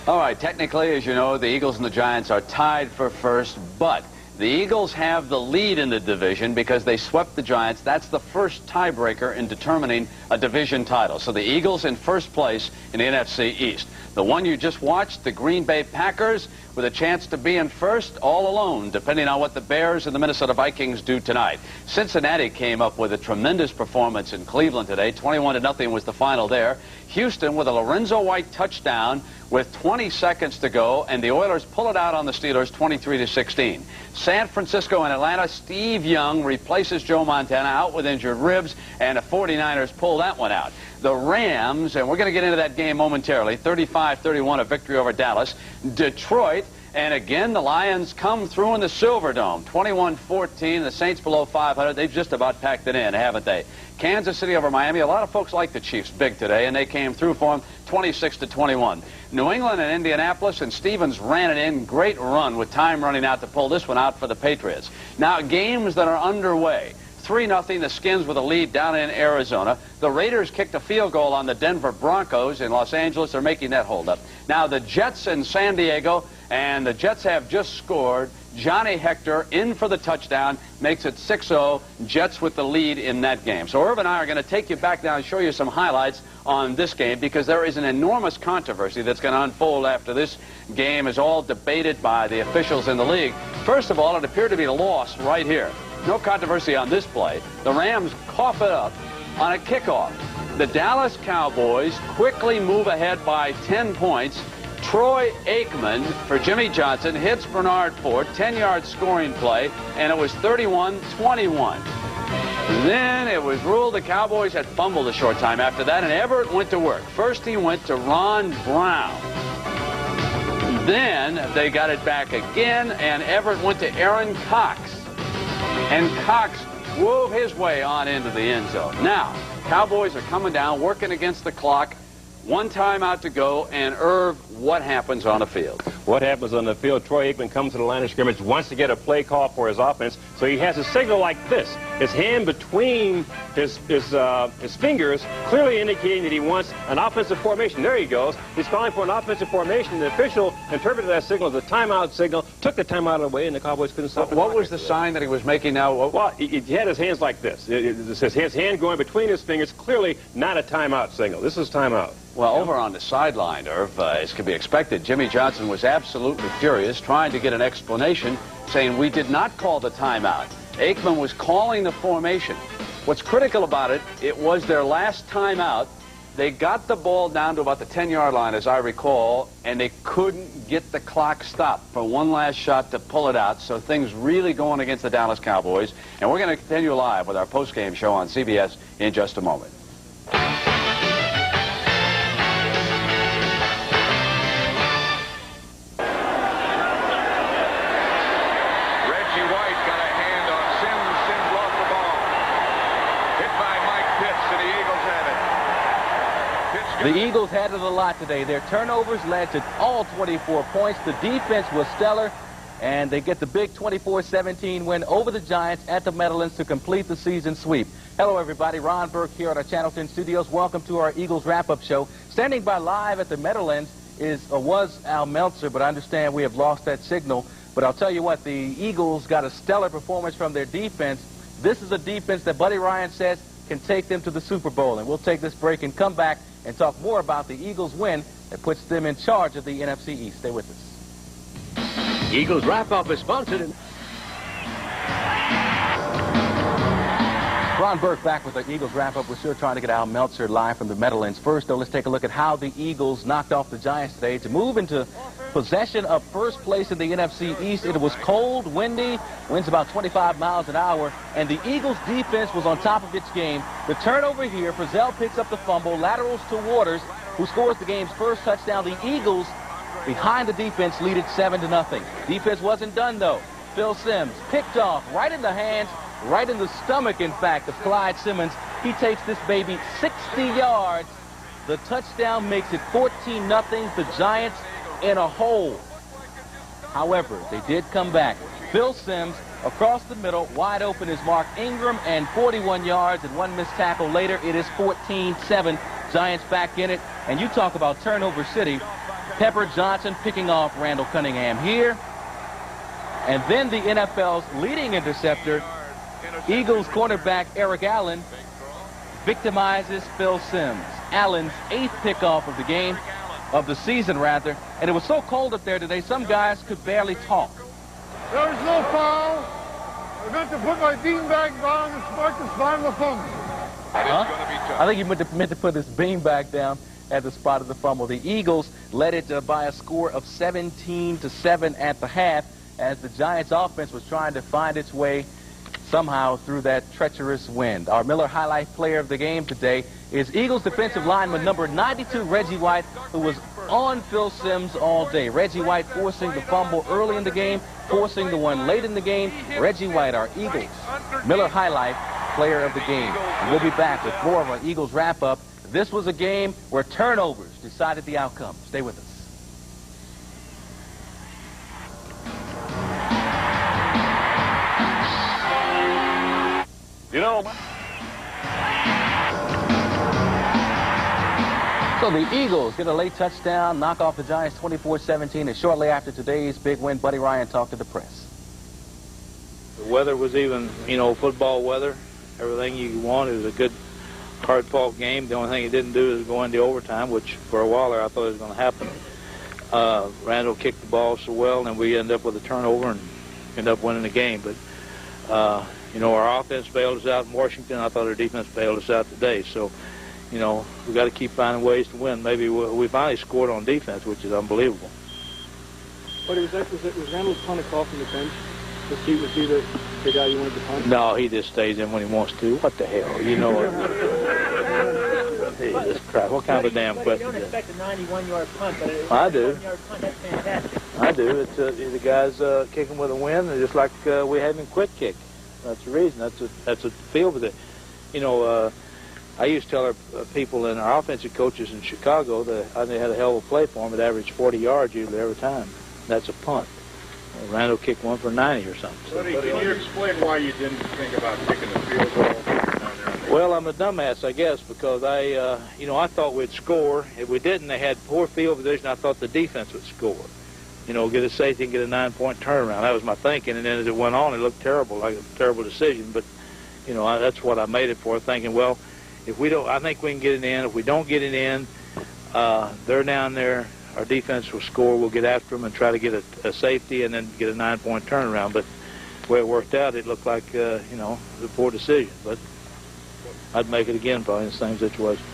All right, technically, as you know, the Eagles and the Giants are tied for first, but the Eagles have the lead in the division because they swept the Giants. That's the first tiebreaker in determining a division title. So the Eagles in first place in the NFC East. The one you just watched, the Green Bay Packers, with a chance to be in first all alone, depending on what the Bears and the Minnesota Vikings do tonight. Cincinnati came up with a tremendous performance in Cleveland today. 21-0 was the final there. Houston with a Lorenzo White touchdown with 20 seconds to go, and the Oilers pull it out on the Steelers 23-16. San Francisco and Atlanta, Steve Young replaces Joe Montana out with injured ribs, and the 49ers pull that one out. The Rams, and we're going to get into that game momentarily, 35-31, a victory over Dallas. Detroit, and again, the Lions come through in the Silverdome, 21-14. The Saints below 500. They've just about packed it in, haven't they? Kansas City over Miami. A lot of folks like the Chiefs big today, and they came through for them, 26-21. New England and Indianapolis, and Stevens ran it in. Great run with time running out to pull this one out for the Patriots. Now, games that are underway. 3-0, the Skins with a lead down in Arizona. The Raiders kicked a field goal on the Denver Broncos in Los Angeles. They're making that hold up. Now, the Jets in San Diego, and the Jets have just scored. Johnny Hector in for the touchdown, makes it 6-0. Jets with the lead in that game. So Irv and I are going to take you back now and show you some highlights on this game, because there is an enormous controversy that's going to unfold after this game is all debated by the officials in the league. First of all, it appeared to be a loss right here. No controversy on this play. The Rams cough it up on a kickoff. The Dallas Cowboys quickly move ahead by 10 points. Troy Aikman for Jimmy Johnson hits Bernard Fort, 10-yard scoring play, and it was 31-21. Then it was ruled the Cowboys had fumbled a short time after that, and Everett went to work. First he went to Ron Brown. Then they got it back again, and Everett went to Aaron Cox. And Cox wove his way on into the end zone. Now, Cowboys are coming down, working against the clock. One timeout to go, and Irv, what happens on the field? What happens on the field? Troy Aikman comes to the line of scrimmage, wants to get a play call for his offense, so he has a signal like this. His hand between his fingers, clearly indicating that he wants an offensive formation. There he goes. He's calling for an offensive formation. The official interpreted that signal as a timeout signal, took the timeout away, and the Cowboys couldn't stop it. What was the sign that he was making now? Well, he had his hands like this. His hand going between his fingers, clearly not a timeout signal. This is timeout. Well, over on the sideline, Irv, as could be expected, Jimmy Johnson was absolutely furious, trying to get an explanation, saying we did not call the timeout. Aikman was calling the formation. What's critical about it, it was their last timeout. They got the ball down to about the 10-yard line, as I recall, and they couldn't get the clock stopped for one last shot to pull it out. So things really going against the Dallas Cowboys. And we're going to continue live with our post-game show on CBS in just a moment. The Eagles had it a lot today. Their turnovers led to all 24 points. The defense was stellar, and they get the big 24-17 win over the Giants at the Meadowlands to complete the season sweep. Hello, everybody. Ron Burke here at our Channel 10 studios. Welcome to our Eagles wrap-up show. Standing by live at the Meadowlands was Al Meltzer, but I understand we have lost that signal. But I'll tell you what, the Eagles got a stellar performance from their defense. This is a defense that Buddy Ryan says can take them to the Super Bowl. And we'll take this break and come back and talk more about the Eagles' win that puts them in charge of the NFC East. Stay with us. Eagles wrap-up is sponsored in... Ron Burke back with the Eagles wrap-up. We're still trying to get Al Meltzer live from the Meadowlands. First, though, let's take a look at how the Eagles knocked off the Giants today to move into possession of first place in the NFC East. It was cold, windy, winds about 25 miles an hour, and the Eagles' defense was on top of its game. The turnover here, Frizzell picks up the fumble, laterals to Waters, who scores the game's first touchdown. The Eagles, behind the defense, lead it 7-0. Defense wasn't done, though. Phil Simms picked off right in the hands, right in the stomach, in fact, of Clyde Simmons. He takes this baby 60 yards. The touchdown makes it 14-0. The Giants in a hole. However, they did come back. Phil Simms across the middle, wide open is Mark Ingram, and 41 yards and one missed tackle later. It is 14-7. Giants back in it. And you talk about turnover city. Pepper Johnson picking off Randall Cunningham here. And then the NFL's leading interceptor, Eagles cornerback Eric Allen, victimizes Phil Simms. Allen's 8th pickoff of the game, of the season rather, and it was so cold up there today, some guys could barely talk. There was no foul. I meant to put my beanbag down and start the final fumble. I think he meant to put his beanbag down at the spot of the fumble. The Eagles led it by a score of 17-7 at the half, as the Giants offense was trying to find its way somehow through that treacherous wind. Our Miller highlight player of the game today is Eagles defensive lineman number 92, Reggie White, who was on Phil Simms all day. Reggie White forcing the fumble early in the game, forcing the one late in the game. Reggie White, our Eagles Miller highlight player of the game. And we'll be back with more of our Eagles wrap-up. This was a game where turnovers decided the outcome. Stay with us. You know, so the Eagles get a late touchdown, knock off the Giants 24-17, and shortly after today's big win, Buddy Ryan talked to the press. The weather was even, football weather. Everything you want. It was a good, hard-fought game. The only thing it didn't do is go into overtime, which for a while there I thought it was going to happen. Randall kicked the ball so well, and we end up with a turnover and end up winning the game. But our offense bailed us out in Washington. I thought our defense bailed us out today. So, you know, we got to keep finding ways to win. Maybe we finally scored on defense, which is unbelievable. But was Randall's punt a call from the bench? Was he the guy you wanted to punt? No, he just stays in when he wants to. What the hell? You know what? Jesus Christ. What kind of a damn question You don't is that? expect a 91-yard punt, but I do. 91-yard punt, that's fantastic. I do. It's the guys kicking with a win, just like we had him quit kick. That's the reason. That's a feel with it. You know, I used to tell our people and our offensive coaches in Chicago that they had a hell of a play for them. It averaged 40 yards usually every time. That's a punt. Randall kicked one for 90 or something. Buddy, can you explain why you didn't think about kicking the field goal? Well, I'm a dumbass, I guess, because I thought we'd score. If we didn't, they had poor field position. I thought the defense would score. You know, get a safety and get a 9-point turnaround. That was my thinking, and then as it went on, it looked terrible, like a terrible decision. But, you know, that's what I made it for, thinking, well, if we don't, I think we can get it in. If we don't get it in, they're down there. Our defense will score. We'll get after them and try to get a safety and then get a 9-point turnaround. But the way it worked out, it looked like, a poor decision. But I'd make it again probably in the same situation.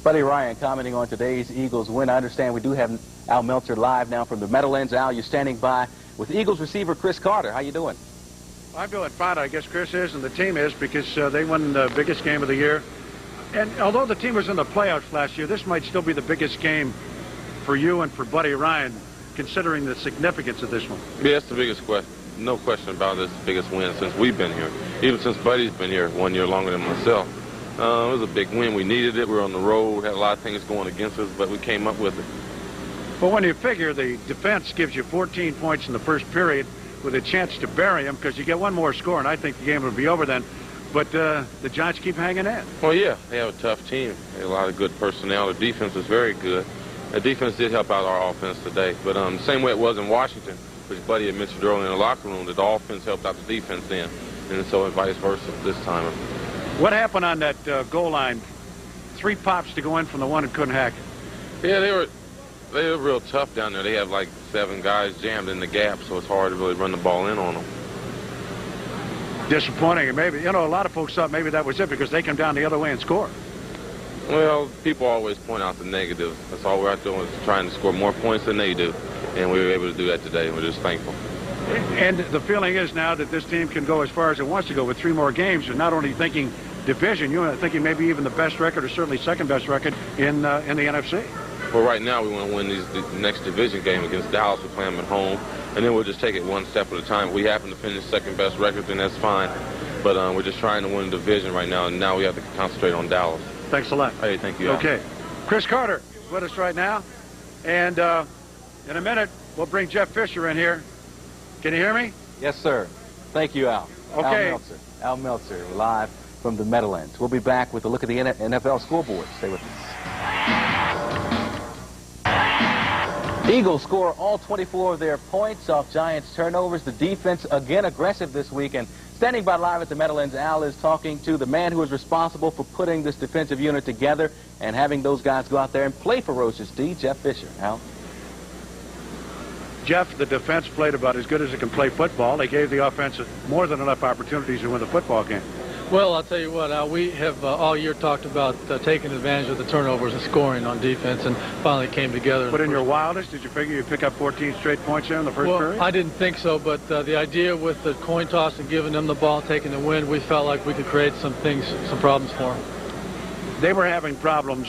Buddy Ryan commenting on today's Eagles win. I understand we do have Al Meltzer live now from the Meadowlands. Al, you're standing by with Eagles receiver Chris Carter. How you doing? I'm doing fine. I guess Chris is and the team is because they won the biggest game of the year. And although the team was in the playoffs last year, this might still be the biggest game for you and for Buddy Ryan, considering the significance of this one. Yeah, it's the biggest question. No question about it. It's the biggest win since we've been here. Even since Buddy's been here 1 year longer than myself. It was a big win. We needed it. We were on the road, had a lot of things going against us, but we came up with it. Well, when you figure the defense gives you 14 points in the first period with a chance to bury them, because you get one more score, and I think the game will be over then. But the Giants keep hanging in. Well, yeah, they have a tough team. They have a lot of good personnel. The defense is very good. The defense did help out our offense today. But the same way it was in Washington, which Buddy had mentioned earlier in the locker room, that the offense helped out the defense then. And so vice versa this time. What happened on that goal line? 3 pops to go in from the one that couldn't hack it. Yeah, they were real tough down there. They have like 7 guys jammed in the gap, so it's hard to really run the ball in on them. Disappointing. And maybe, a lot of folks thought maybe that was it because they come down the other way and score. Well, people always point out the negatives. That's all we're out doing is trying to score more points than they do. And we were able to do that today. We're just thankful. And the feeling is now that this team can go as far as it wants to go with 3 more games. And not only thinking division, you're thinking maybe even the best record or certainly second best record in the NFC. Well, right now we want to win the next division game against Dallas. We play them at home. And then we'll just take it one step at a time. If we happen to finish second best record, then that's fine. But we're just trying to win the division right now. And now we have to concentrate on Dallas. Thanks a lot. Hey, thank you. Okay. Chris Carter is with us right now. And in a minute, we'll bring Jeff Fisher in here. Can you hear me? Yes, sir. Thank you, Al. Okay. Al Meltzer, live from the Meadowlands. We'll be back with a look at the NFL scoreboard. Stay with us. Eagles score all 24 of their points off Giants turnovers. The defense again aggressive this week. And standing by live at the Meadowlands, Al is talking to the man who is responsible for putting this defensive unit together and having those guys go out there and play ferocious, Jeff Fisher. Al? Jeff, the defense played about as good as it can play football. They gave the offense more than enough opportunities to win the football game. Well, I'll tell you what, we have all year talked about taking advantage of the turnovers and scoring on defense, and finally came together. But in your wildest, did you figure you'd pick up 14 straight points there in the first period? I didn't think so, but the idea with the coin toss and giving them the ball, taking the win, we felt like we could create some problems for them. They were having problems,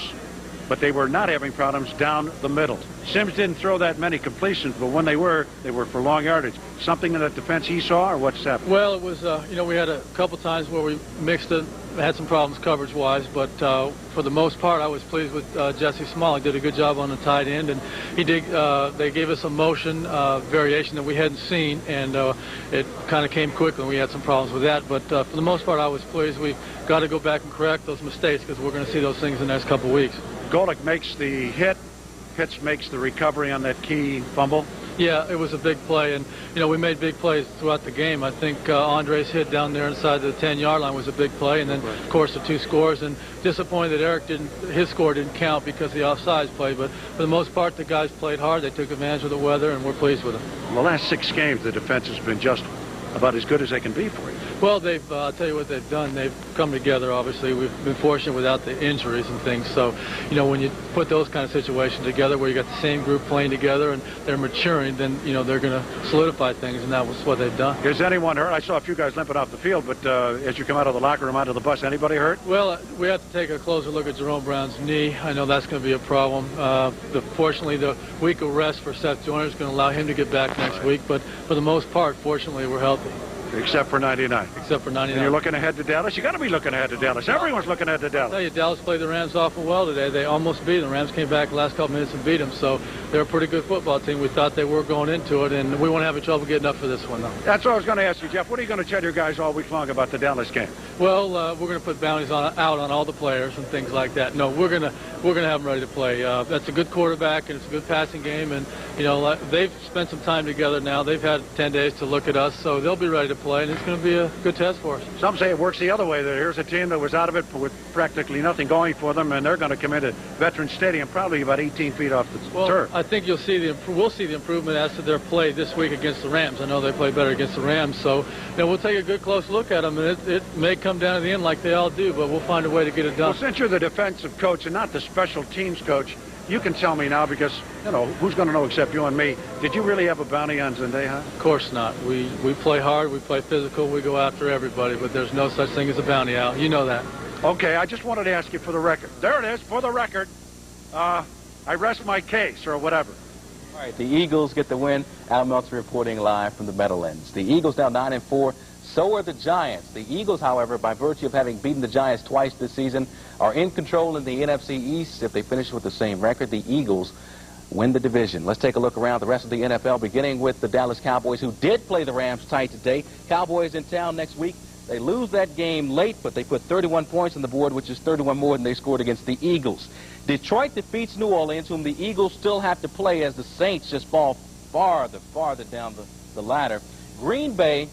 but they were not having problems down the middle. Sims didn't throw that many completions, but when they were for long yardage. Something in that defense he saw, or what's happened? Well, it was, we had a couple times where we mixed it, had some problems coverage-wise, but for the most part, I was pleased with Jesse Small. He did a good job on the tight end, and he did. They gave us a motion variation that we hadn't seen, and it kind of came quickly, and we had some problems with that. But for the most part, I was pleased. We've got to go back and correct those mistakes because we're going to see those things in the next couple of weeks. Golick makes the hit. Pitts makes the recovery on that key fumble. Yeah, it was a big play, and we made big plays throughout the game. I think Andre's hit down there inside the 10-yard line was a big play, and then of course the 2 scores. And disappointed that Eric his score didn't count because of the offsides play. But for the most part, the guys played hard. They took advantage of the weather, and we're pleased with them. In the last 6 games, the defense has been just about as good as they can be for you. Well, I'll tell you what they've done. They've come together, obviously. We've been fortunate without the injuries and things. So, you know, when you put those kind of situations together where you got the same group playing together and they're maturing, then, you know, they're going to solidify things, and that was what they've done. Is anyone hurt? I saw a few guys limping off the field, but as you come out of the locker room, onto the bus, anybody hurt? Well, we have to take a closer look at Jerome Brown's knee. I know that's going to be a problem. Fortunately, the week of rest for Seth Joyner is going to allow him to get back next week, but for the most part, fortunately, we're healthy. Except for 99. Except for 99. And you're looking ahead to Dallas? You got to be looking ahead to Dallas. Everyone's looking ahead to Dallas. I'll tell you, Dallas played the Rams awful well today. They almost beat them. The Rams came back the last couple minutes and beat them. So they're a pretty good football team. We thought they were going into it, and we won't have any trouble getting up for this one, though. That's what I was going to ask you, Jeff. What are you going to tell your guys all week long about the Dallas game? Well, we're going to put bounties out on all the players and things like that. No, we're going to have them ready to play. That's a good quarterback, and it's a good passing game. And, you know, they've spent some time together now. They've had 10 days to look at us, so they'll be ready to play, and it's going to be a good test for us. Some say it works the other way. That here's a team that was out of it with practically nothing going for them, and they're going to come into Veterans Stadium probably about 18 feet off the turf. I think we'll see the improvement as to their play this week against the Rams. I know they play better against the Rams, so you know, we'll take a good close look at them, and it may come down to the end like they all do, but we'll find a way to get it done. Well, since you're the defensive coach and not the special teams coach, you can tell me now, because, you know, who's going to know except you and me, did you really have a bounty on Zendeja? Of course not. We play hard, we play physical, we go after everybody, but there's no such thing as a bounty out. You know that. Okay, I just wanted to ask you for the record. There it is, for the record. I rest my case, or whatever. All right, the Eagles get the win. Al Meltzer reporting live from the Meadowlands. The Eagles now 9-4. So are the Giants. The Eagles, however, by virtue of having beaten the Giants twice this season, are in control in the NFC East. If they finish with the same record, the Eagles win the division. Let's take a look around the rest of the NFL, beginning with the Dallas Cowboys, who did play the Rams tight today. Cowboys in town next week. They lose that game late, but they put 31 points on the board, which is 31 more than they scored against the Eagles. Detroit defeats New Orleans, whom the Eagles still have to play as the Saints just fall farther down the ladder. Green Bay,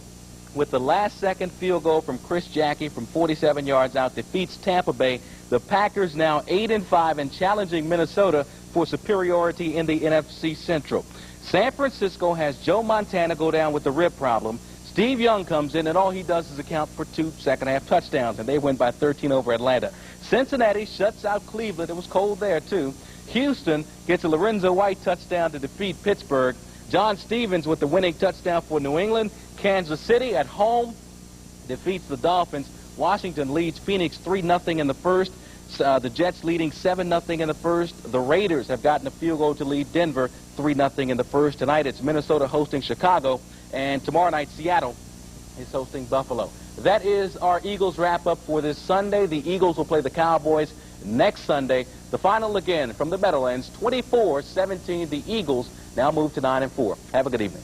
with the last-second field goal from Chris Jackie from 47 yards out, defeats Tampa Bay. The Packers now 8-5 and challenging Minnesota for superiority in the NFC Central. San Francisco has Joe Montana go down with the rib problem. Steve Young comes in, and all he does is account for 2 second-half touchdowns, and they win by 13 over Atlanta. Cincinnati shuts out Cleveland. It was cold there, too. Houston gets a Lorenzo White touchdown to defeat Pittsburgh. John Stevens with the winning touchdown for New England. Kansas City at home defeats the Dolphins. Washington leads Phoenix 3-0 in the first. The Jets leading 7-0 in the first. The Raiders have gotten a field goal to lead Denver 3-0 in the first. Tonight it's Minnesota hosting Chicago, and tomorrow night Seattle is hosting Buffalo. That is our Eagles wrap-up for this Sunday. The Eagles will play the Cowboys next Sunday. The final again from the Meadowlands, 24-17. The Eagles now move to 9-4. Have a good evening.